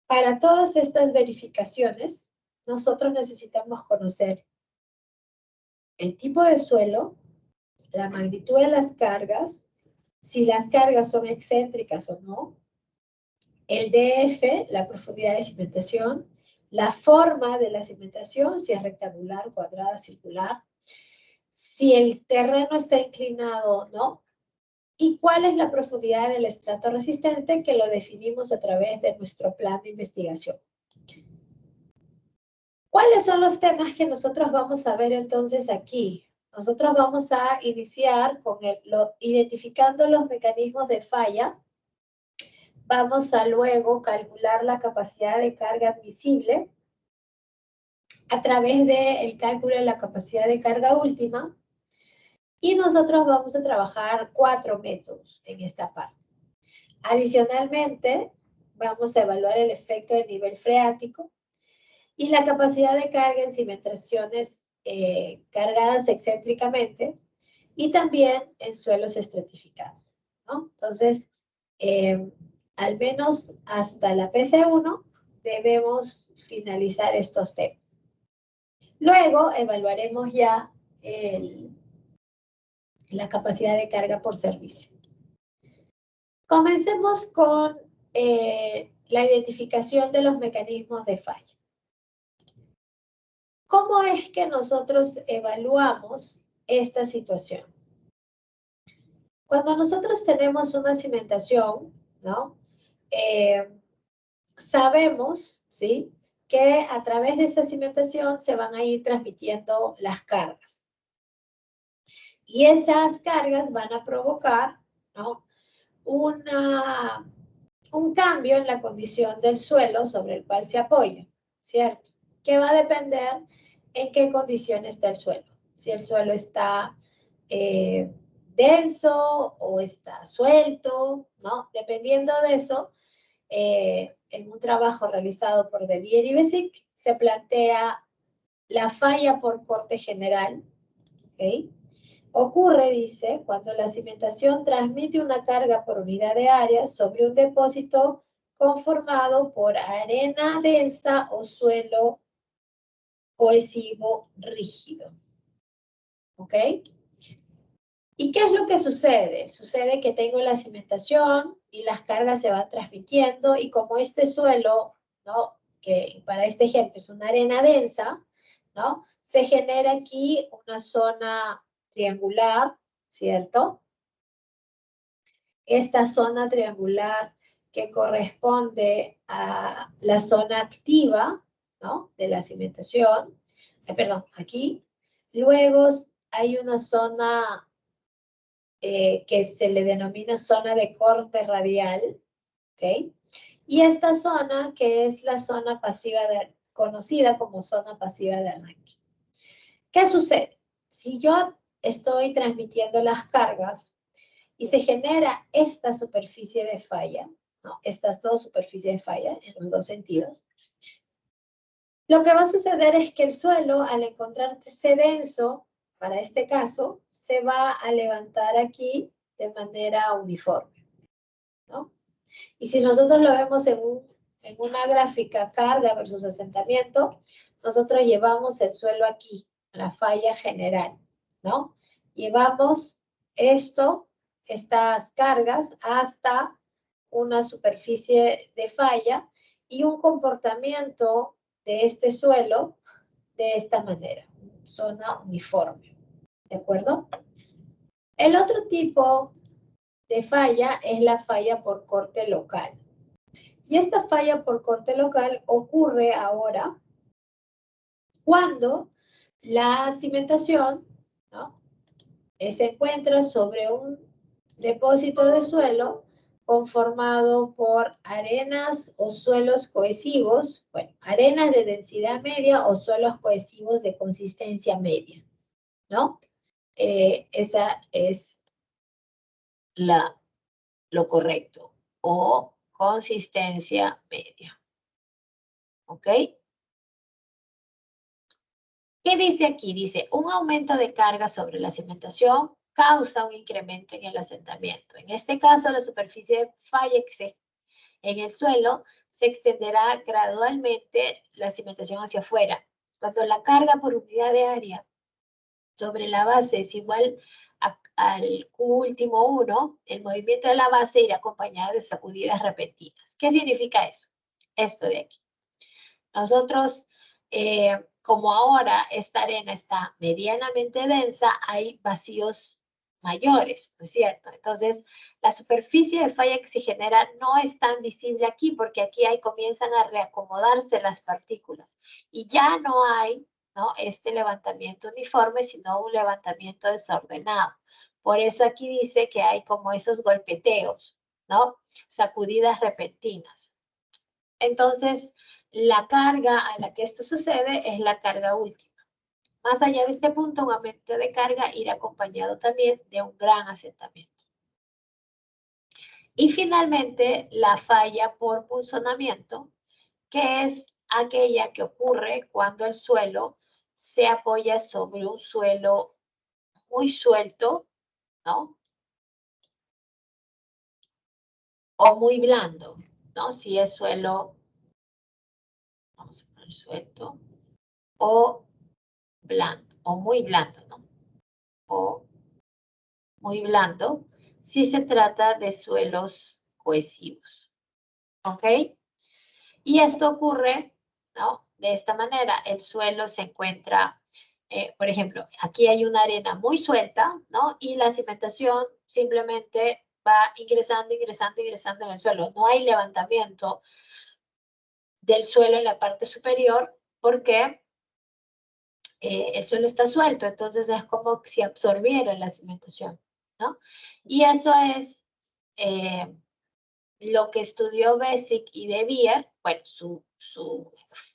Para todas estas verificaciones, nosotros necesitamos conocer el tipo de suelo, la magnitud de las cargas, si las cargas son excéntricas o no, el DF, la profundidad de cimentación, la forma de la cimentación, si es rectangular, cuadrada, circular, si el terreno está inclinado o no, y cuál es la profundidad del estrato resistente, que lo definimos a través de nuestro plan de investigación. ¿Cuáles son los temas que nosotros vamos a ver entonces aquí? Nosotros vamos a iniciar con identificando los mecanismos de falla. Vamos a luego calcular la capacidad de carga admisible a través del cálculo de la capacidad de carga última. Y nosotros vamos a trabajar 4 métodos en esta parte. Adicionalmente, vamos a evaluar el efecto de nivel freático y la capacidad de carga en cimentaciones cargadas excéntricamente y también en suelos estratificados, ¿no? Entonces, al menos hasta la PC1 debemos finalizar estos temas. Luego evaluaremos ya la capacidad de carga por servicio. Comencemos con la identificación de los mecanismos de falla. ¿Cómo es que nosotros evaluamos esta situación? Cuando nosotros tenemos una cimentación, ¿no? Sabemos, ¿sí?, que a través de esa cimentación se van a ir transmitiendo las cargas. Y esas cargas van a provocar, ¿no?, un cambio en la condición del suelo sobre el cual se apoya, ¿cierto? Que va a depender en qué condición está el suelo. Si el suelo está denso o está suelto, ¿no? Dependiendo de eso, en un trabajo realizado por De Beer y Besic, se plantea la falla por corte general, ¿ok? Ocurre, dice, cuando la cimentación transmite una carga por unidad de área sobre un depósito conformado por arena densa o suelo cohesivo rígido. ¿Ok? ¿Y qué es lo que sucede? Sucede que tengo la cimentación y las cargas se van transmitiendo, y como este suelo, ¿no?, que para este ejemplo es una arena densa, ¿no?, se genera aquí una zona triangular, ¿cierto? Esta zona triangular que corresponde a la zona activa, ¿no?, de la cimentación, aquí. Luego hay una zona que se le denomina zona de corte radial, ¿ok? Y esta zona, que es la zona pasiva conocida como zona pasiva de arranque. ¿Qué sucede? Si yo estoy transmitiendo las cargas y se genera esta superficie de falla, ¿no? Estas dos superficies de falla en los dos sentidos. Lo que va a suceder es que el suelo, al encontrarse denso, para este caso, se va a levantar aquí de manera uniforme, ¿no? Y si nosotros lo vemos en una gráfica carga versus asentamiento, nosotros llevamos el suelo aquí, la falla general, ¿no? Llevamos estas cargas hasta una superficie de falla y un comportamiento de este suelo de esta manera, zona uniforme, ¿de acuerdo? El otro tipo de falla es la falla por corte local. Y esta falla por corte local ocurre ahora cuando la cimentación, ¿no?, se encuentra sobre un depósito de suelo conformado por arenas o suelos cohesivos, bueno, arenas de densidad media o suelos cohesivos de consistencia media, ¿no? Esa es lo correcto, o consistencia media. ¿Ok? ¿Qué dice aquí? Dice, un aumento de carga sobre la cimentación causa un incremento en el asentamiento. En este caso, la superficie de falla en el suelo se extenderá gradualmente la cimentación hacia afuera. Cuando la carga por unidad de área sobre la base es igual al Q último 1, el movimiento de la base irá acompañado de sacudidas repentinas. ¿Qué significa eso? Esto de aquí. Nosotros, como ahora esta arena está medianamente densa, hay vacíos mayores, ¿no es cierto? Entonces, la superficie de falla que se genera no es tan visible aquí, porque aquí comienzan a reacomodarse las partículas. Y ya no hay, ¿no?, este levantamiento uniforme, sino un levantamiento desordenado. Por eso aquí dice que hay como esos golpeteos, ¿no? Sacudidas repentinas. Entonces, la carga a la que esto sucede es la carga última. Más allá de este punto, un aumento de carga irá acompañado también de un gran asentamiento. Y finalmente, la falla por punzonamiento, que es aquella que ocurre cuando el suelo se apoya sobre un suelo muy suelto, ¿no?, o muy blando, ¿no? Si es suelo, vamos a poner suelto, o blando, o muy blando, ¿no? O muy blando, si se trata de suelos cohesivos. ¿Ok? Y esto ocurre, ¿no?, de esta manera. El suelo se encuentra, por ejemplo, aquí hay una arena muy suelta, ¿no? Y la cimentación simplemente va ingresando, ingresando, ingresando en el suelo. No hay levantamiento del suelo en la parte superior porque el suelo está suelto, entonces es como si absorbiera la cimentación, ¿no? Y eso es lo que estudió Bessick y De Beer. Bueno, su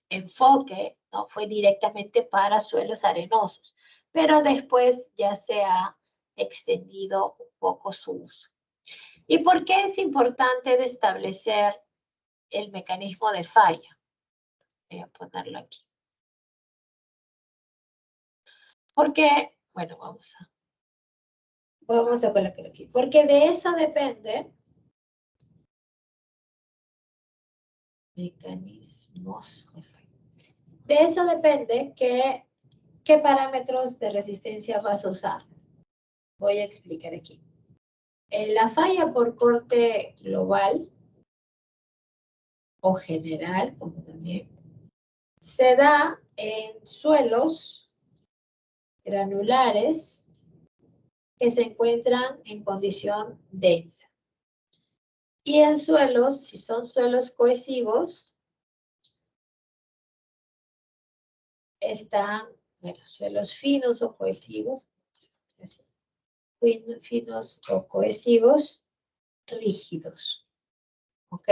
enfoque, ¿no?, fue directamente para suelos arenosos, pero después ya se ha extendido un poco su uso. ¿Y por qué es importante de establecer el mecanismo de falla? Voy a ponerlo aquí. Porque, bueno, vamos a colocarlo aquí. Porque de eso depende mecanismos de falla. De eso depende qué parámetros de resistencia vas a usar. Voy a explicar aquí. La falla por corte global o general, como también, se da en suelos granulares que se encuentran en condición densa. Y en suelos, si son suelos cohesivos, están, bueno, suelos finos o cohesivos, finos o cohesivos rígidos. ¿Ok?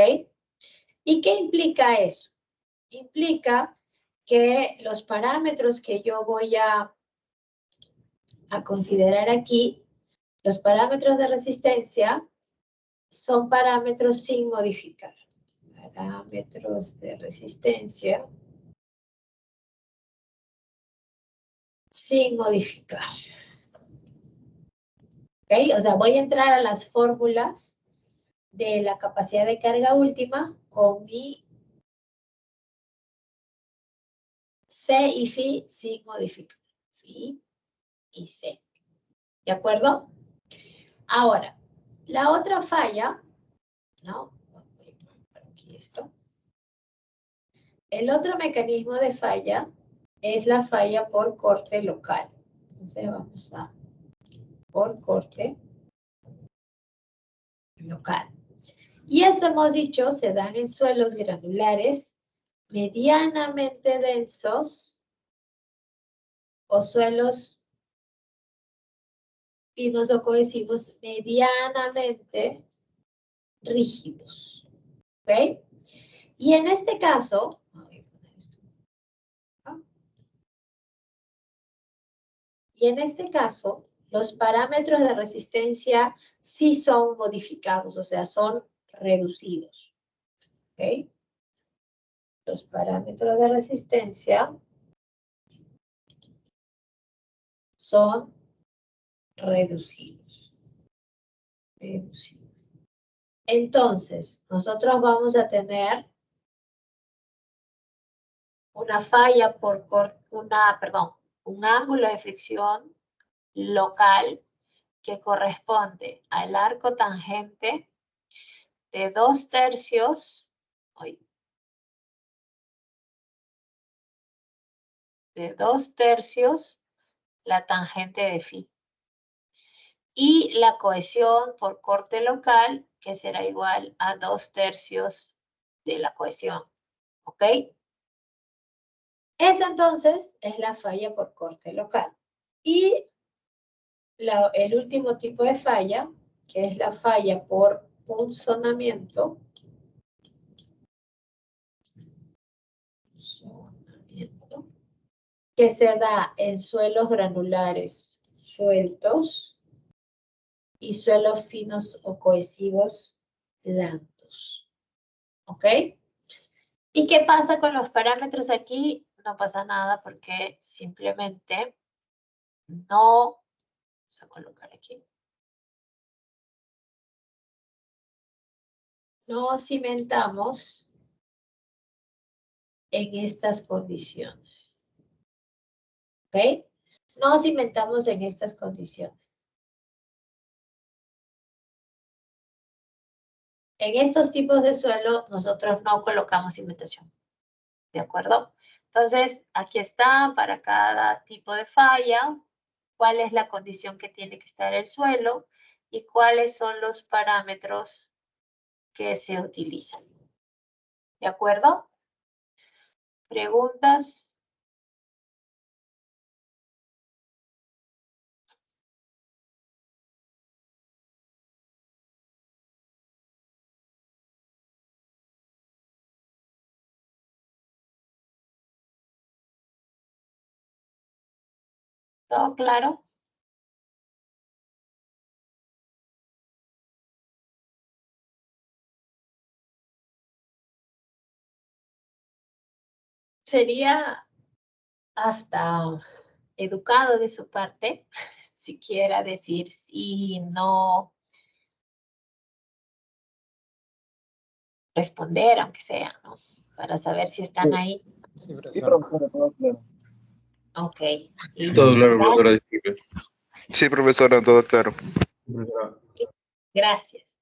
¿Y qué implica eso? Implica que los parámetros que yo voy a considerar aquí Los parámetros de resistencia son parámetros sin modificar. Parámetros de resistencia sin modificar. ¿Ok? O sea, voy a entrar a las fórmulas de la capacidad de carga última con mi C y Phi sin modificar. Phi y C. ¿De acuerdo? Ahora, la otra falla, ¿no? Voy a poner aquí esto. El otro mecanismo de falla es la falla por corte local. Entonces vamos a por corte local. Y eso hemos dicho, se dan en suelos granulares medianamente densos o suelos finos o cohesivos medianamente rígidos. ¿Ok? Y en este caso, voy a poner esto acá. Y en este caso, los parámetros de resistencia sí son modificados, o sea, son reducidos. ¿Ok? Los parámetros de resistencia son reducidos. Entonces, nosotros vamos a tener una falla por un ángulo de fricción local que corresponde al arco tangente de 2/3, de 2/3 la tangente de phi. Y la cohesión por corte local, que será igual a 2/3 de la cohesión. ¿Ok? Esa entonces es la falla por corte local. Y el último tipo de falla, que es la falla por punzonamiento, que se da en suelos granulares sueltos y suelos finos o cohesivos blandos. ¿Ok? ¿Y qué pasa con los parámetros aquí? No pasa nada porque simplemente no, vamos a colocar aquí, no cimentamos en estas condiciones. ¿Ok? No cimentamos en estas condiciones. En estos tipos de suelo, nosotros no colocamos cimentación. ¿De acuerdo? Entonces, aquí está para cada tipo de falla, cuál es la condición que tiene que estar el suelo y cuáles son los parámetros que se utilizan. ¿De acuerdo? ¿Preguntas? ¿Todo claro? Sería hasta educado de su parte, siquiera decir sí, no, responder, aunque sea, ¿no? Para saber si están ahí. Sí, profesora, todo claro. Ok. Todo claro, profesora, disculpe. Sí, profesora, todo claro. Gracias.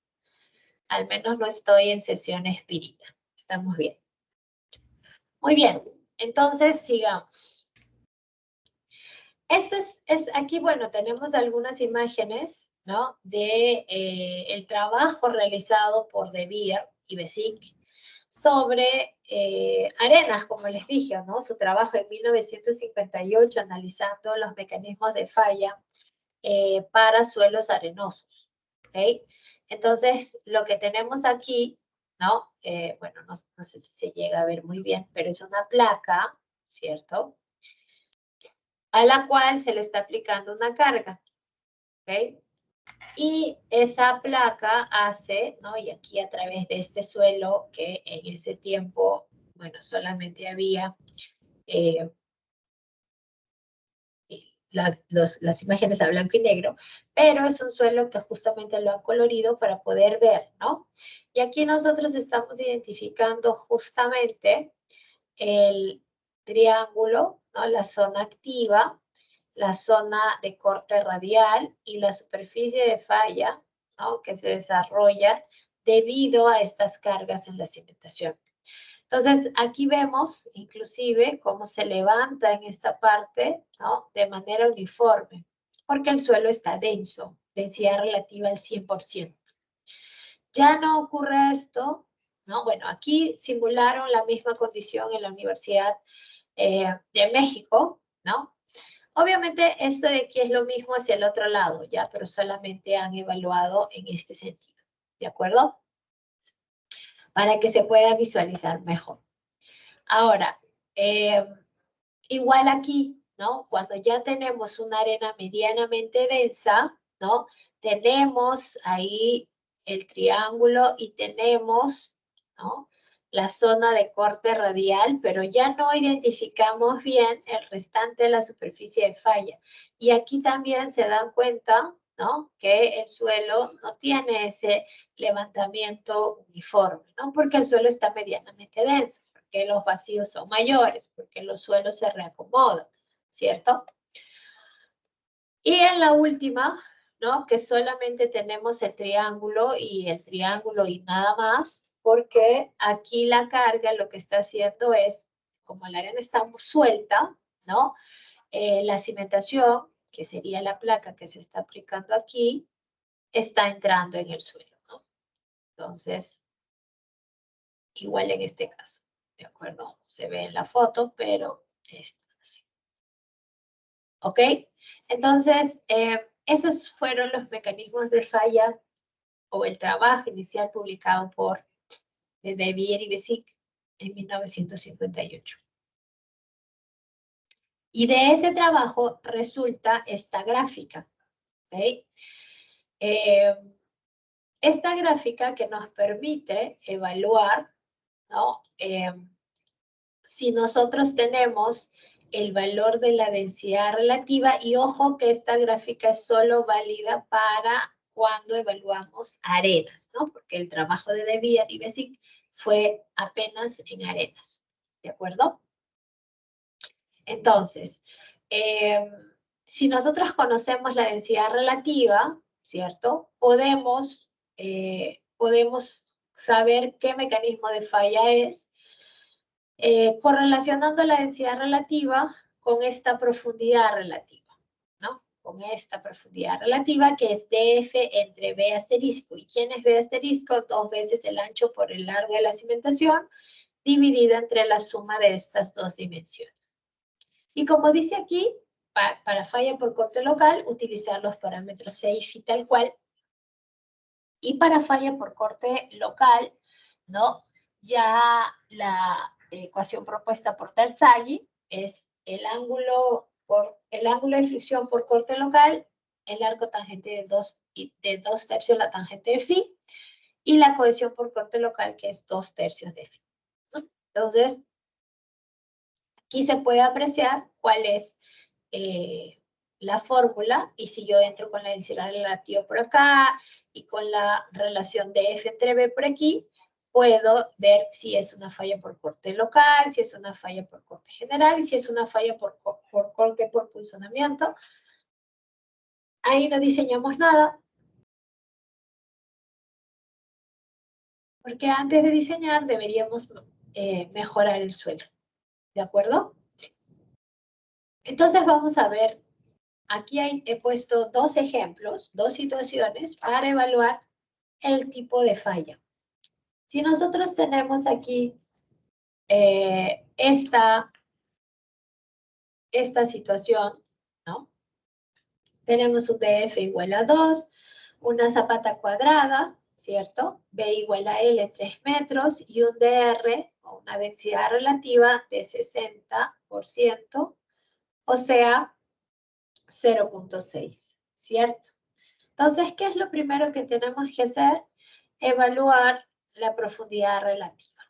Al menos no estoy en sesión espírita. Estamos bien. Muy bien. Entonces, sigamos. Aquí, bueno, tenemos algunas imágenes, ¿no? De el trabajo realizado por De Beer y Besic sobre Arenas, como les dije, ¿no? Su trabajo en 1958 analizando los mecanismos de falla para suelos arenosos, ¿ok? Entonces, lo que tenemos aquí, ¿no? Bueno, no sé si se llega a ver muy bien, pero es una placa, ¿cierto? A la cual se le está aplicando una carga, ¿ok? Y esa placa hace, ¿no? Y aquí a través de este suelo que en ese tiempo, bueno, solamente había las imágenes a blanco y negro, pero es un suelo que justamente lo han colorido para poder ver, ¿no? Y aquí nosotros estamos identificando justamente el triángulo, ¿no? La zona activa, la zona de corte radial y la superficie de falla, ¿no? Que se desarrolla debido a estas cargas en la cimentación. Entonces, aquí vemos inclusive cómo se levanta en esta parte, ¿no? De manera uniforme, porque el suelo está denso, densidad relativa al 100%. Ya no ocurre esto, ¿no? Bueno, aquí simularon la misma condición en la Universidad de México, ¿no? Obviamente esto de aquí es lo mismo hacia el otro lado, ¿ya? Pero solamente han evaluado en este sentido, ¿de acuerdo? Para que se pueda visualizar mejor. Ahora, igual aquí, ¿no? Cuando ya tenemos una arena medianamente densa, ¿no? Tenemos ahí el triángulo y tenemos, ¿no? La zona de corte radial, pero ya no identificamos bien el restante de la superficie de falla. Y aquí también se dan cuenta, ¿no? Que el suelo no tiene ese levantamiento uniforme, ¿no? Porque el suelo está medianamente denso, porque los vacíos son mayores, porque los suelos se reacomodan, ¿cierto? Y en la última, ¿no? Que solamente tenemos el triángulo y nada más, porque aquí la carga lo que está haciendo es, como la arena está suelta, ¿no? La cimentación, que sería la placa que se está aplicando aquí, está entrando en el suelo, ¿no? Entonces, igual en este caso, ¿de acuerdo? Se ve en la foto, pero está así. ¿Ok? Entonces, esos fueron los mecanismos de falla o el trabajo inicial publicado por De Beer y Besic en 1958. Y de ese trabajo resulta esta gráfica. ¿Ok? Esta gráfica que nos permite evaluar, ¿no? Si nosotros tenemos el valor de la densidad relativa, y ojo que esta gráfica es solo válida para cuando evaluamos arenas, ¿no? Porque el trabajo de De Beer y Besic fue apenas en arenas, ¿de acuerdo? Entonces, si nosotros conocemos la densidad relativa, ¿cierto? Podemos saber qué mecanismo de falla es, correlacionando la densidad relativa con esta profundidad relativa, ¿no? Con esta profundidad relativa que es df entre b asterisco. ¿Y quién es b asterisco? 2 veces el ancho por el largo de la cimentación, dividido entre la suma de estas dos dimensiones. Y como dice aquí, para falla por corte local, utilizar los parámetros SAFE y tal cual. Y para falla por corte local, ¿no? Ya la ecuación propuesta por Terzaghi es el ángulo de fricción por corte local, el arco tangente de 2 tercios la tangente de phi, y la cohesión por corte local, que es 2 tercios de phi, ¿no? Entonces, aquí se puede apreciar cuál es la fórmula, y si yo entro con la densidad relativa por acá y con la relación de F entre B por aquí, puedo ver si es una falla por corte local, si es una falla por corte general y si es una falla por corte por punzonamiento. Ahí no diseñamos nada, porque antes de diseñar deberíamos mejorar el suelo, ¿de acuerdo? Entonces vamos a ver. Aquí he puesto 2 ejemplos, 2 situaciones para evaluar el tipo de falla. Si nosotros tenemos aquí esta situación, ¿no? Tenemos un DF igual a 2, una zapata cuadrada, ¿cierto? B igual a L, 3 metros, y un DR, o una densidad relativa de 60%, o sea, 0.6, ¿cierto? Entonces, ¿qué es lo primero que tenemos que hacer? Evaluar la profundidad relativa,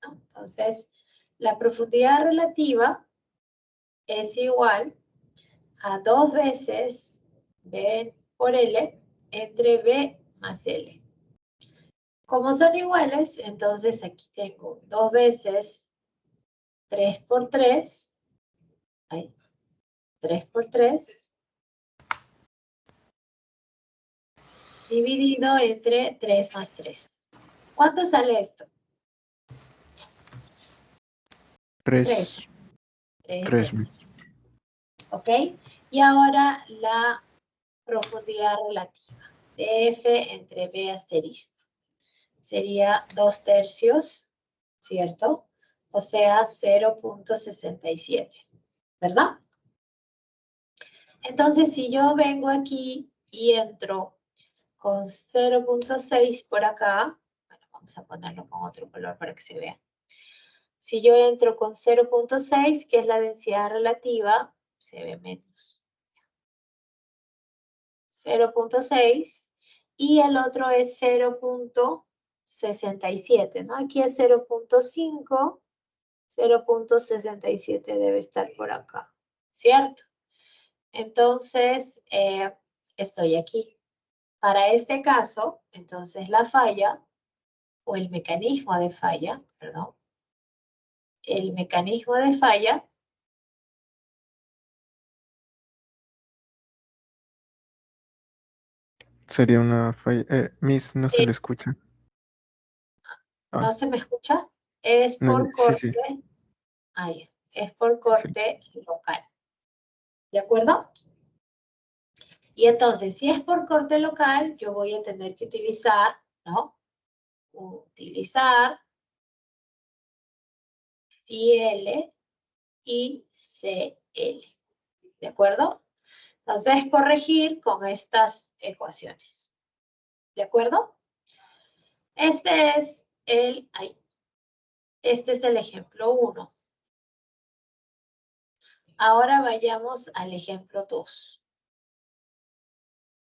¿no? Entonces, la profundidad relativa es igual a 2 veces B por L entre B más L. Como son iguales, entonces aquí tengo 2 veces 3 por 3, 3 por 3, dividido entre 3 más 3. ¿Cuánto sale esto? 3. 3. ¿Ok? Y ahora la profundidad relativa de F entre B asterisco. Sería 2/3, ¿cierto? O sea, 0.67, ¿verdad? Entonces, si yo vengo aquí y entro con 0.6 por acá, bueno, vamos a ponerlo con otro color para que se vea. Si yo entro con 0.6, que es la densidad relativa, se ve menos. 0.6 y el otro es 0.67, ¿no? Aquí es 0.5, 0.67 debe estar por acá, ¿cierto? Entonces, estoy aquí. Para este caso, entonces la falla, o el mecanismo de falla, perdón, el mecanismo de falla Sería una falla. Miss, no se le es, escucha. ¿no se me escucha? Es No, por sí, sí, corte, es por sí, sí. corte local, ¿de acuerdo? Y entonces, si es por corte local, yo voy a tener que utilizar, ¿no? Utilizar IL y CL, ¿de acuerdo? Entonces, corregir con estas ecuaciones, ¿de acuerdo? Este es el ejemplo 1. Ahora vayamos al ejemplo 2.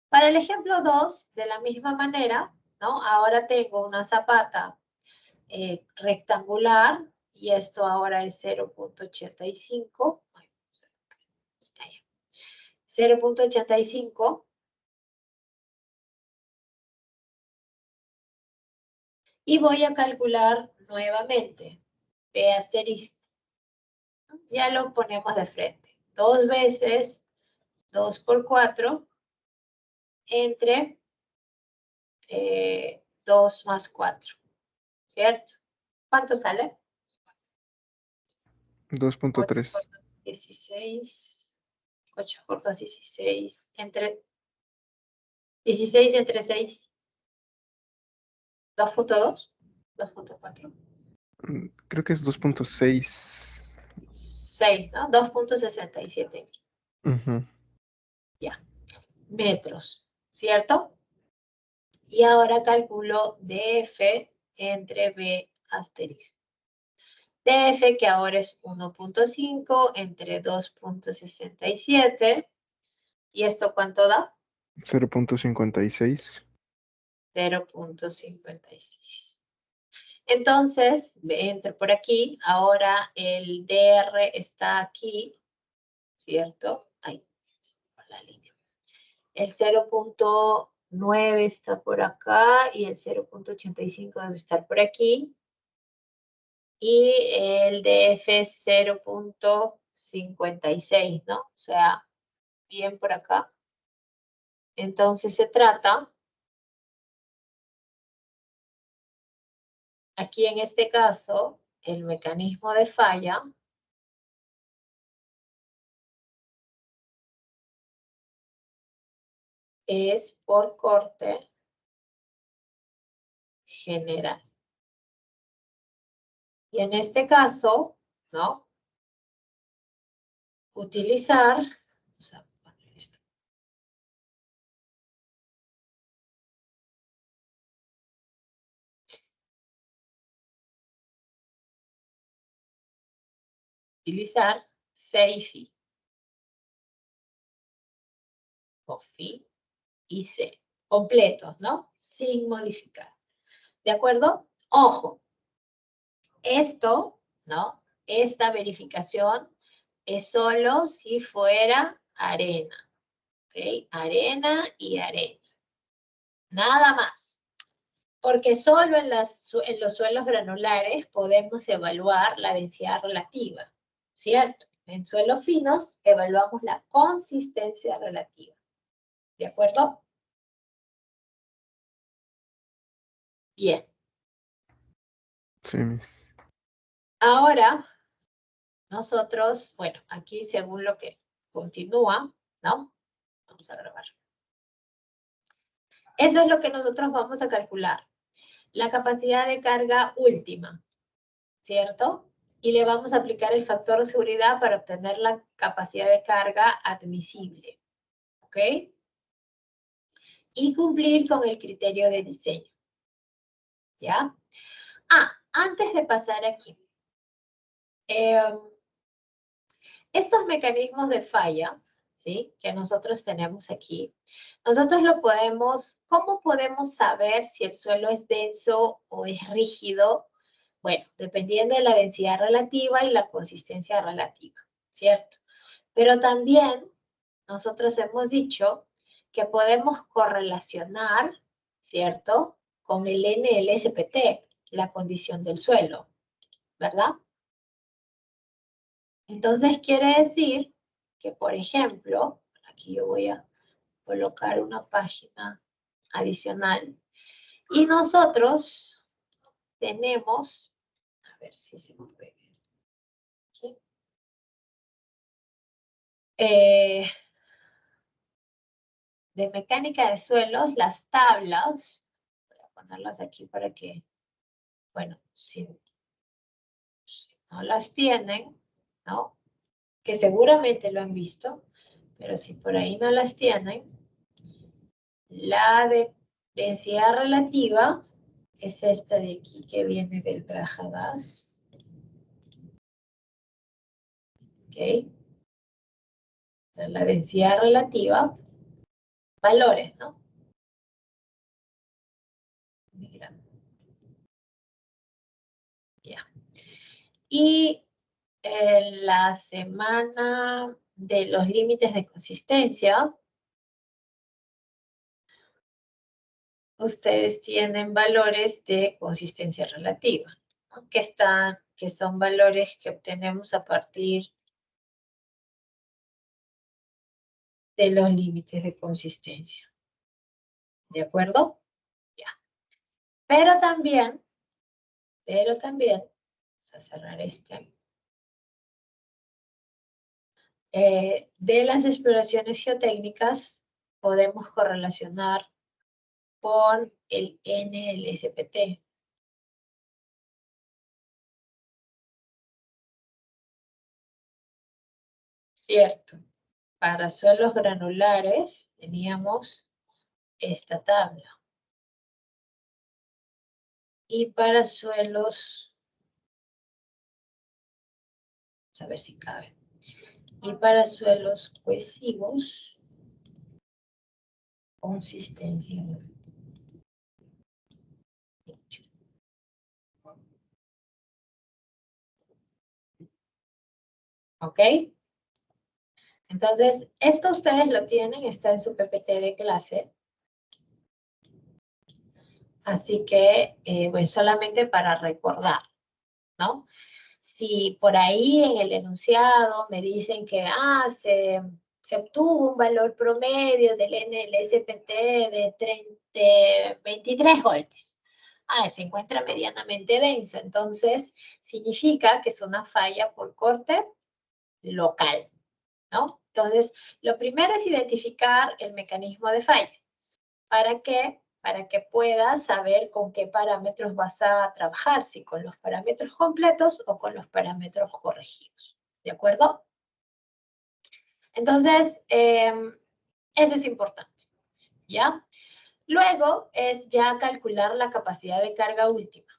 Para el ejemplo 2, de la misma manera, ¿no? Ahora tengo una zapata rectangular y esto ahora es 0.85. 0.85. Y voy a calcular nuevamente P asterisco. Ya lo ponemos de frente. 2 veces 2 por 4 entre 2 más 4. ¿Cierto? ¿Cuánto sale? 8 por 2.3. 2, 16. 8 por 2, 16. 16 entre 6. 2.2. 2.4. Creo que es 2.6. 6, ¿no? 2.67. Ujú. Ya. Metros. ¿Cierto? Y ahora calculo DF entre B asterisco. DF que ahora es 1.5 entre 2.67. ¿Y esto cuánto da? 0.56. 0.56. Entonces, entro por aquí. Ahora el DR está aquí, ¿cierto? Ahí, por la línea. El 0.9 está por acá y el 0.85 debe estar por aquí. Y el DF es 0.56, ¿no? O sea, bien por acá. Entonces se trata, aquí en este caso, el mecanismo de falla es por corte general. Y en este caso, ¿no? Utilizar, vamos a poner esto. Utilizar CIFI, o FI y C. completos, ¿no? Sin modificar. ¿De acuerdo? Ojo, esto, ¿no? Esta verificación es solo si fuera arena, ¿ok? Arena y arena. Nada más. Porque solo en los suelos granulares podemos evaluar la densidad relativa, ¿cierto? En suelos finos evaluamos la consistencia relativa. ¿De acuerdo? Bien. Sí, Miss. Ahora, nosotros, bueno, aquí según lo que continúa, ¿no? Vamos a grabar. Eso es lo que nosotros vamos a calcular. La capacidad de carga última, ¿cierto? Y le vamos a aplicar el factor de seguridad para obtener la capacidad de carga admisible, ¿ok? Y cumplir con el criterio de diseño, ¿ya? Antes de pasar aquí, estos mecanismos de falla, ¿sí? Que nosotros tenemos aquí, nosotros lo podemos, ¿cómo podemos saber si el suelo es denso o es rígido? Bueno, dependiendo de la densidad relativa y la consistencia relativa, ¿cierto? Pero también nosotros hemos dicho que podemos correlacionar, ¿cierto? Con el NLSPT, la condición del suelo, ¿verdad? Entonces quiere decir que, por ejemplo, aquí yo voy a colocar una página adicional y nosotros tenemos, a ver si se me puede ver aquí. De mecánica de suelos, las tablas, voy a ponerlas aquí para que, bueno, si no las tienen, ¿no? Que seguramente lo han visto, pero si por ahí no las tienen, la de densidad relativa es esta de aquí que viene del Brajadas. ¿Ok? La densidad relativa, valores, ¿no? Mira. Ya. Y en la semana de los límites de consistencia, ustedes tienen valores de consistencia relativa, ¿no? Que son valores que obtenemos a partir de los límites de consistencia. ¿De acuerdo? Ya. Pero también, vamos a cerrar este. De las exploraciones geotécnicas podemos correlacionar con el NLSPT. Cierto. Para suelos granulares teníamos esta tabla. Y para suelos, vamos a ver si cabe. Y para suelos cohesivos, consistencia. ¿Ok? Entonces, esto ustedes lo tienen, está en su PPT de clase. Así que, bueno, solamente para recordar, ¿no? Si por ahí en el enunciado me dicen que se obtuvo un valor promedio del NLSPT de 23 golpes. Se encuentra medianamente denso, entonces significa que es una falla por corte local, ¿no? Entonces, lo primero es identificar el mecanismo de falla. ¿Para qué? Para que puedas saber con qué parámetros vas a trabajar, si con los parámetros completos o con los parámetros corregidos. ¿De acuerdo? Entonces, eso es importante, ¿ya? Luego es ya calcular la capacidad de carga última,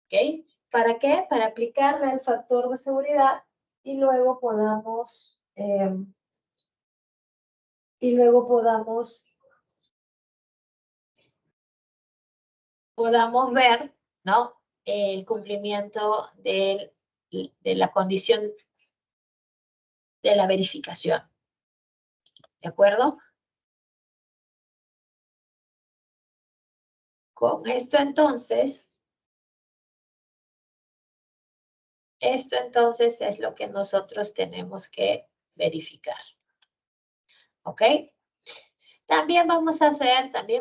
¿ok? ¿Para qué? Para aplicarle el factor de seguridad y luego podamos podamos ver, ¿no? El cumplimiento de la condición de la verificación. ¿De acuerdo? Con esto entonces es lo que nosotros tenemos que verificar. ¿Ok? También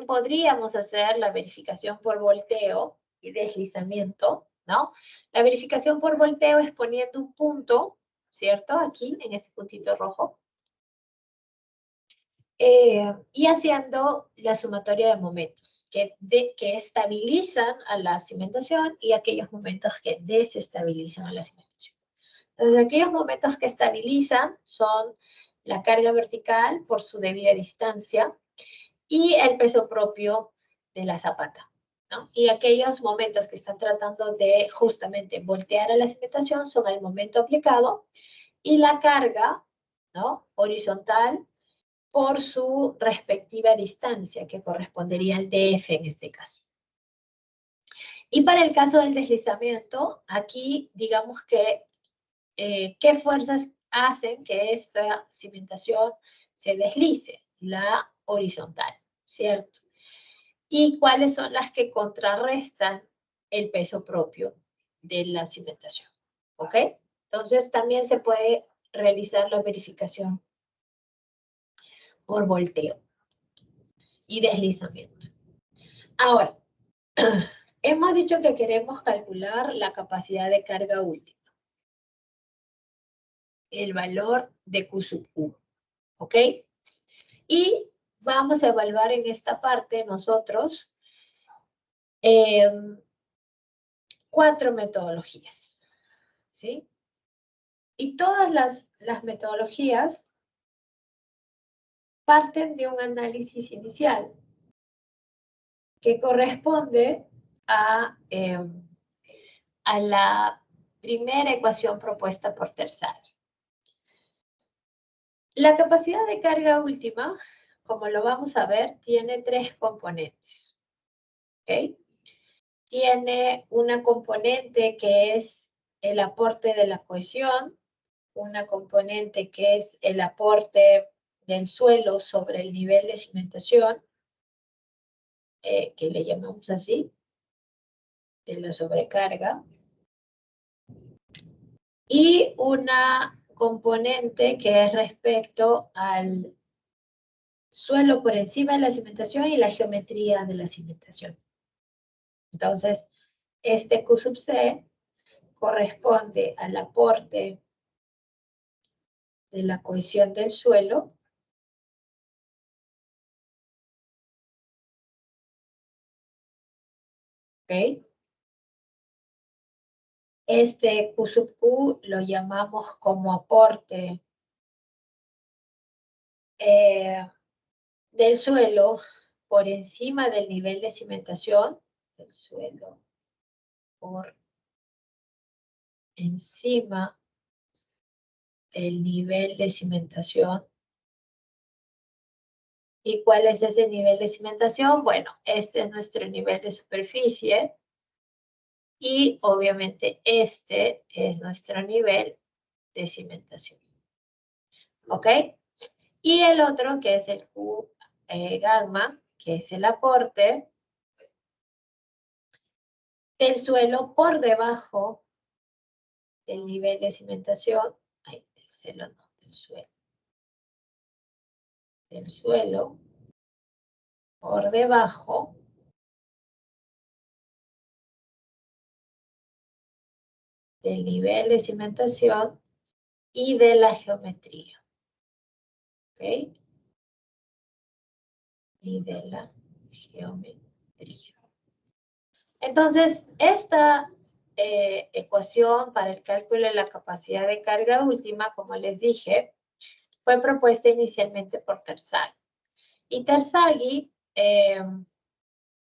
podríamos hacer la verificación por volteo y deslizamiento, ¿no? La verificación por volteo es poniendo un punto, ¿cierto? Aquí, en este puntito rojo. Y haciendo la sumatoria de momentos que estabilizan a la cimentación y aquellos momentos que desestabilizan a la cimentación. Entonces, aquellos momentos que estabilizan son la carga vertical por su debida distancia y el peso propio de la zapata, ¿no? Y aquellos momentos que están tratando de justamente voltear a la cimentación son el momento aplicado y la carga, ¿no? Horizontal por su respectiva distancia, que correspondería al DF en este caso. Y para el caso del deslizamiento, aquí digamos que ¿qué fuerzas hacen que esta cimentación se deslice? La horizontal, ¿cierto? ¿Y cuáles son las que contrarrestan el peso propio de la cimentación? ¿Ok? Entonces también se puede realizar la verificación por volteo y deslizamiento. Ahora, hemos dicho que queremos calcular la capacidad de carga última. El valor de Q sub U. ¿Ok? Y vamos a evaluar en esta parte nosotros 4 metodologías. ¿Sí? Y todas las metodologías parten de un análisis inicial que corresponde a la primera ecuación propuesta por Terzaghi. La capacidad de carga última, como lo vamos a ver, tiene 3 componentes. ¿Ok? Tiene una componente que es el aporte de la cohesión, una componente que es el aporte del suelo sobre el nivel de cimentación, que le llamamos así, de la sobrecarga, y una componente que es respecto al suelo por encima de la cimentación y la geometría de la cimentación. Entonces, este Q sub C corresponde al aporte de la cohesión del suelo ¿ok? Este Q sub Q lo llamamos como aporte del suelo por encima del nivel de cimentación, el suelo por encima del nivel de cimentación. ¿Y cuál es ese nivel de cimentación? Bueno, este es nuestro nivel de superficie y obviamente este es nuestro nivel de cimentación. ¿Ok? Y el otro que es el Q gamma, que es el aporte del suelo por debajo del nivel de cimentación, del suelo por debajo del nivel de cimentación y de la geometría. ¿Ok? Y de la geometría. Entonces, esta ecuación para el cálculo de la capacidad de carga última, como les dije, fue propuesta inicialmente por Terzaghi. Y Terzaghi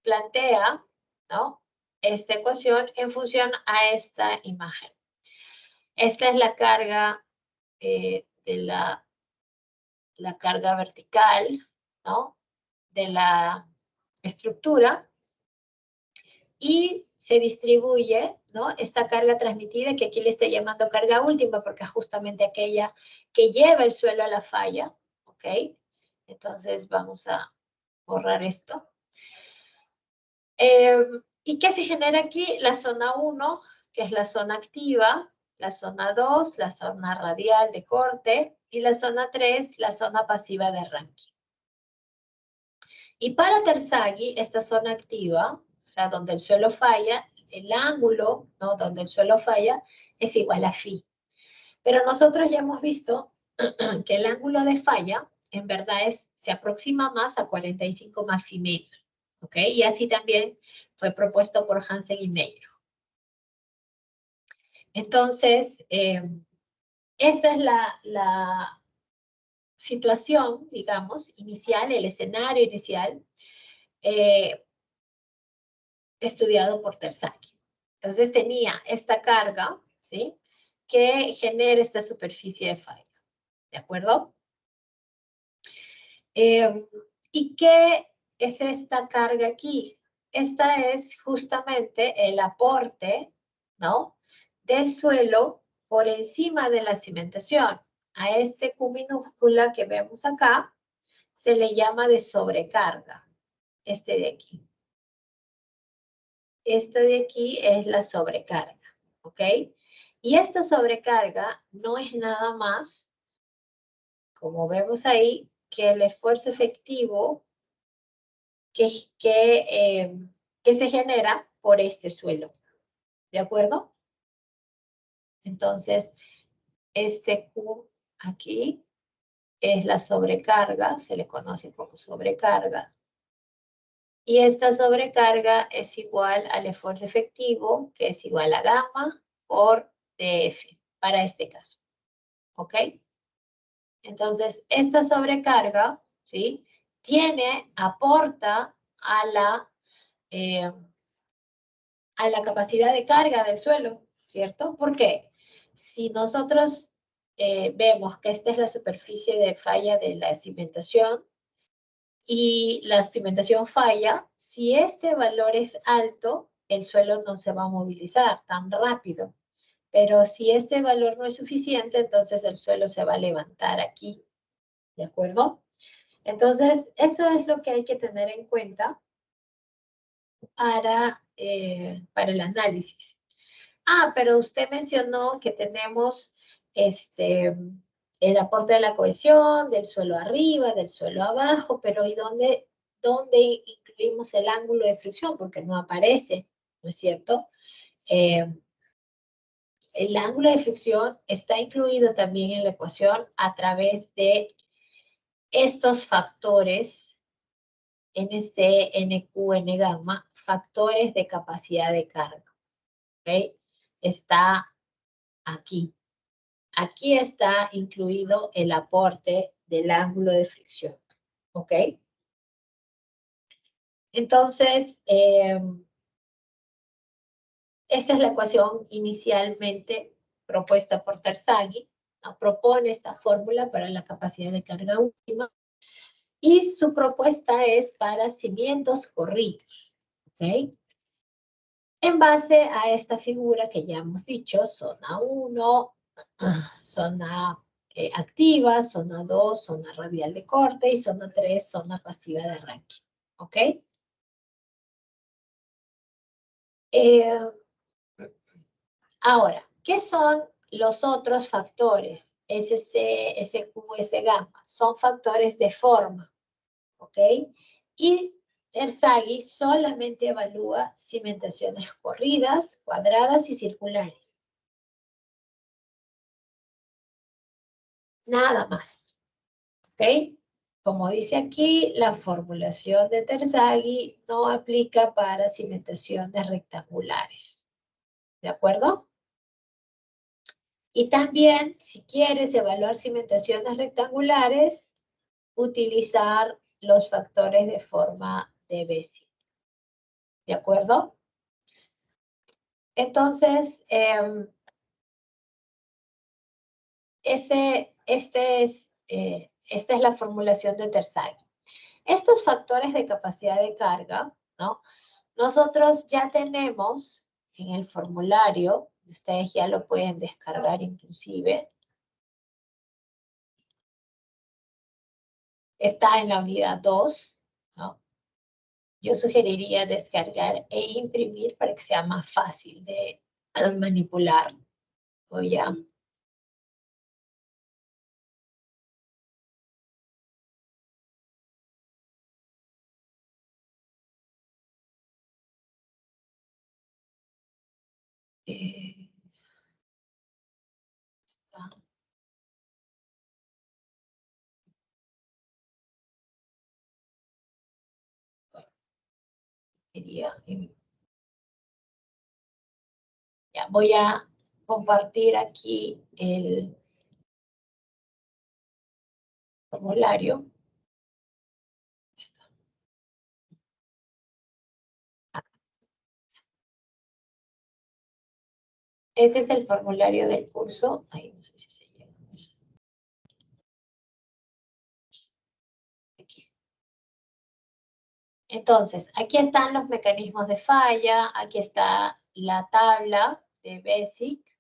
plantea, ¿no?, esta ecuación en función a esta imagen. Esta es la carga de la carga vertical, ¿no?, de la estructura. y se distribuye, ¿no? Esta carga transmitida, que aquí le estoy llamando carga última, porque es justamente aquella que lleva el suelo a la falla, ¿ok? Entonces vamos a borrar esto. ¿Y qué se genera aquí? La zona 1, que es la zona activa, la zona 2, la zona radial de corte, y la zona 3, la zona pasiva de arranque. Y para Terzaghi, esta zona activa, o sea, donde el suelo falla, el ángulo, ¿no? Donde el suelo falla, es igual a phi. Pero nosotros ya hemos visto que el ángulo de falla, en verdad, se aproxima más a 45 más phi medios, ¿ok? Y así también fue propuesto por Hansen y Meyer. Entonces, esta es la situación, digamos, inicial, el escenario inicial, estudiado por Terzaghi. Entonces tenía esta carga, ¿sí? Que genera esta superficie de falla, ¿de acuerdo? ¿Y qué es esta carga aquí? Esta es justamente el aporte, ¿no? Del suelo por encima de la cimentación. A este Q minúscula que vemos acá se le llama de sobrecarga, este de aquí. Esta de aquí es la sobrecarga, ¿ok? Y esta sobrecarga no es nada más, como vemos ahí, que el esfuerzo efectivo que se genera por este suelo, ¿de acuerdo? Entonces, este Q aquí es la sobrecarga, se le conoce como sobrecarga. Y esta sobrecarga es igual al esfuerzo efectivo, que es igual a gamma por df, para este caso. ¿Ok? Entonces, esta sobrecarga, ¿sí? Aporta a la capacidad de carga del suelo, ¿cierto? ¿Por qué? Si nosotros vemos que esta es la superficie de falla de la cimentación, y la cimentación falla, si este valor es alto, el suelo no se va a movilizar tan rápido. Pero si este valor no es suficiente, entonces el suelo se va a levantar aquí. ¿De acuerdo? Entonces, eso es lo que hay que tener en cuenta para el análisis. Ah, pero usted mencionó que tenemos el aporte de la cohesión, del suelo arriba, del suelo abajo, pero ¿y dónde incluimos el ángulo de fricción? Porque no aparece, ¿no es cierto? El ángulo de fricción está incluido también en la ecuación a través de estos factores, NC, NQ, N gamma, factores de capacidad de carga. ¿Ok? Está aquí. Aquí está incluido el aporte del ángulo de fricción. ¿Ok? Entonces, esa es la ecuación inicialmente propuesta por Terzaghi. ¿No? Propone esta fórmula para la capacidad de carga última. Y su propuesta es para cimientos corridos. ¿Ok? En base a esta figura que ya hemos dicho, zona 1, zona activa, zona 2, zona radial de corte y zona 3, zona pasiva de arranque. ¿Ok? Ahora, ¿qué son los otros factores? SC, SQ, S gamma. Son factores de forma. ¿Ok? Y Terzaghi solamente evalúa cimentaciones corridas, cuadradas y circulares. Nada más. ¿Ok? Como dice aquí, la formulación de Terzaghi no aplica para cimentaciones rectangulares. ¿De acuerdo? Y también, si quieres evaluar cimentaciones rectangulares, utilizar los factores de forma de Bézier. ¿De acuerdo? Entonces, esta es la formulación de Terzaghi. Estos factores de capacidad de carga, ¿no? Nosotros ya tenemos en el formulario, ustedes ya lo pueden descargar inclusive, está en la unidad 2, ¿no? Yo sugeriría descargar e imprimir para que sea más fácil de manipular. O ya. Está. Ya, voy a compartir aquí el formulario. Listo. Ese es el formulario del curso. Ay, no sé si se llega a ver. Aquí. Entonces, aquí están los mecanismos de falla, aquí está la tabla de BASIC,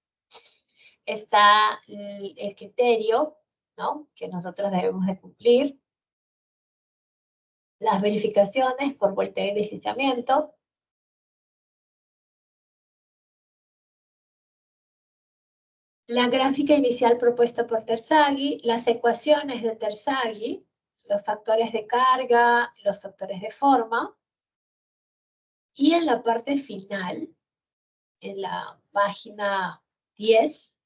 está el criterio, ¿no?, que nosotros debemos de cumplir, las verificaciones por volteo y deslizamiento, la gráfica inicial propuesta por Terzaghi, las ecuaciones de Terzaghi, los factores de carga, los factores de forma, y en la parte final, en la página 10,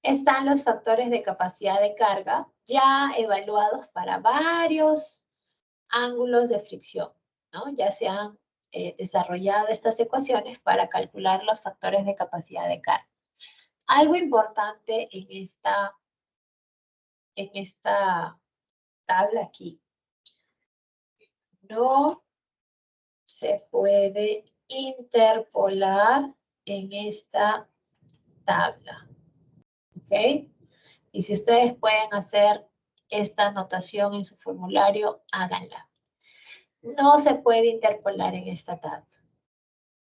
están los factores de capacidad de carga ya evaluados para varios ángulos de fricción, ¿no? Ya se han desarrollado estas ecuaciones para calcular los factores de capacidad de carga. Algo importante en esta tabla aquí. No se puede interpolar en esta tabla. ¿Ok? Y si ustedes pueden hacer esta anotación en su formulario, háganla. No se puede interpolar en esta tabla.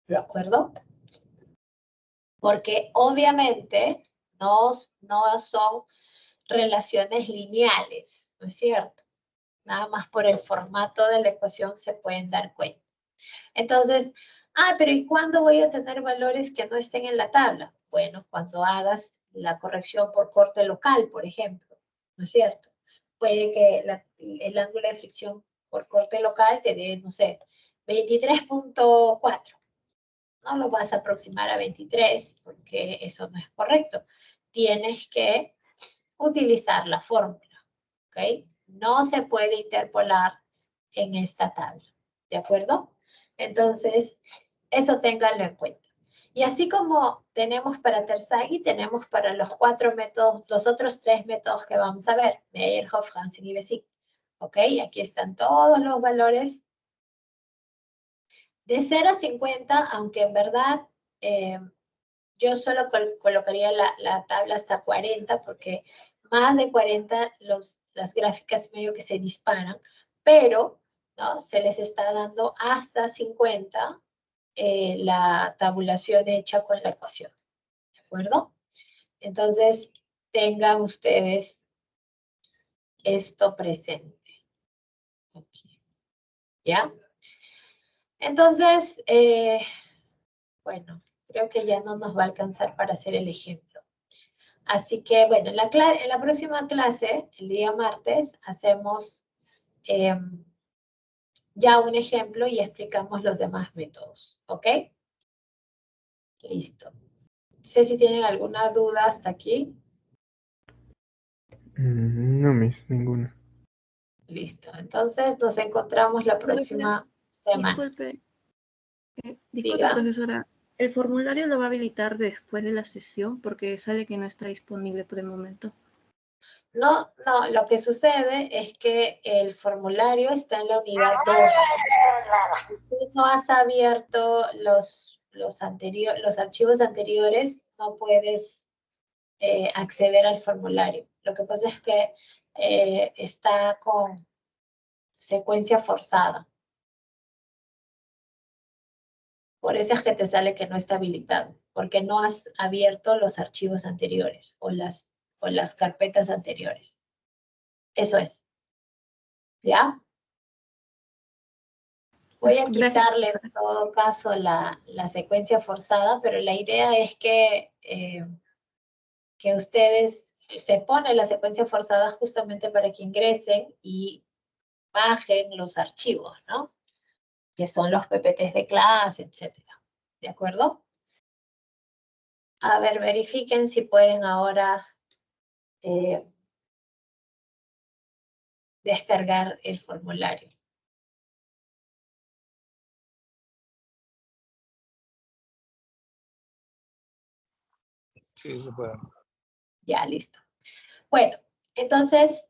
¿De acuerdo? Porque obviamente no son relaciones lineales, ¿no es cierto? Nada más por el formato de la ecuación se pueden dar cuenta. Entonces, pero ¿y cuándo voy a tener valores que no estén en la tabla? Bueno, cuando hagas la corrección por corte local, por ejemplo, ¿no es cierto? Puede que el ángulo de fricción por corte local te dé, no sé, 23.4. No lo vas a aproximar a 23 porque eso no es correcto. Tienes que utilizar la fórmula, ¿ok? No se puede interpolar en esta tabla, ¿de acuerdo? Entonces, eso ténganlo en cuenta. Y así como tenemos para Terzaghi, tenemos para los 4 métodos, los otros 3 métodos que vamos a ver, Meyerhof, Hansen y Bessick, ¿ok? Aquí están todos los valores de 0 a 50, aunque en verdad yo solo colocaría la tabla hasta 40, porque más de 40 las gráficas medio que se disparan, pero ¿no?, se les está dando hasta 50 la tabulación hecha con la ecuación. ¿De acuerdo? Entonces, tengan ustedes esto presente. Aquí. ¿Ya? Entonces, bueno, creo que ya no nos va a alcanzar para hacer el ejemplo. Así que, bueno, en la próxima clase, el día martes, hacemos ya un ejemplo y explicamos los demás métodos, ¿ok? Listo. No sé si tienen alguna duda hasta aquí. No, Miss, ninguna. Listo. Entonces, nos encontramos la próxima semana. Disculpe, Diga. profesora. ¿El formulario lo va a habilitar después de la sesión? Porque sale que no está disponible por el momento. No, lo que sucede es que el formulario está en la unidad 2. Si tú no has abierto los archivos anteriores, no puedes acceder al formulario. Lo que pasa es que está con secuencia forzada. Por eso es que te sale que no está habilitado, porque no has abierto los archivos anteriores o las carpetas anteriores. Eso es. ¿Ya? Voy a Gracias, quitarle en profesora. todo caso la secuencia forzada, pero la idea es que ustedes se ponen la secuencia forzada justamente para que ingresen y bajen los archivos, ¿no? Que son los PPTs de clase, etcétera. ¿De acuerdo? A ver, verifiquen si pueden ahora descargar el formulario. Sí, se puede. Ya, listo. Bueno, entonces,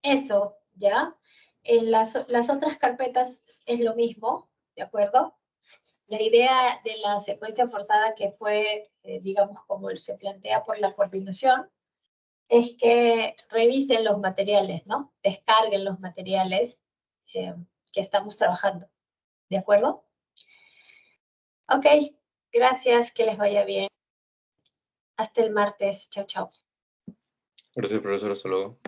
eso, ¿ya? En las otras carpetas es lo mismo, ¿de acuerdo? La idea de la secuencia forzada que fue, digamos, como se plantea por la coordinación, es que revisen los materiales, ¿no? Descarguen los materiales que estamos trabajando, ¿de acuerdo? Ok, gracias, que les vaya bien. Hasta el martes, chao, chao. Gracias, profesor. Hasta luego.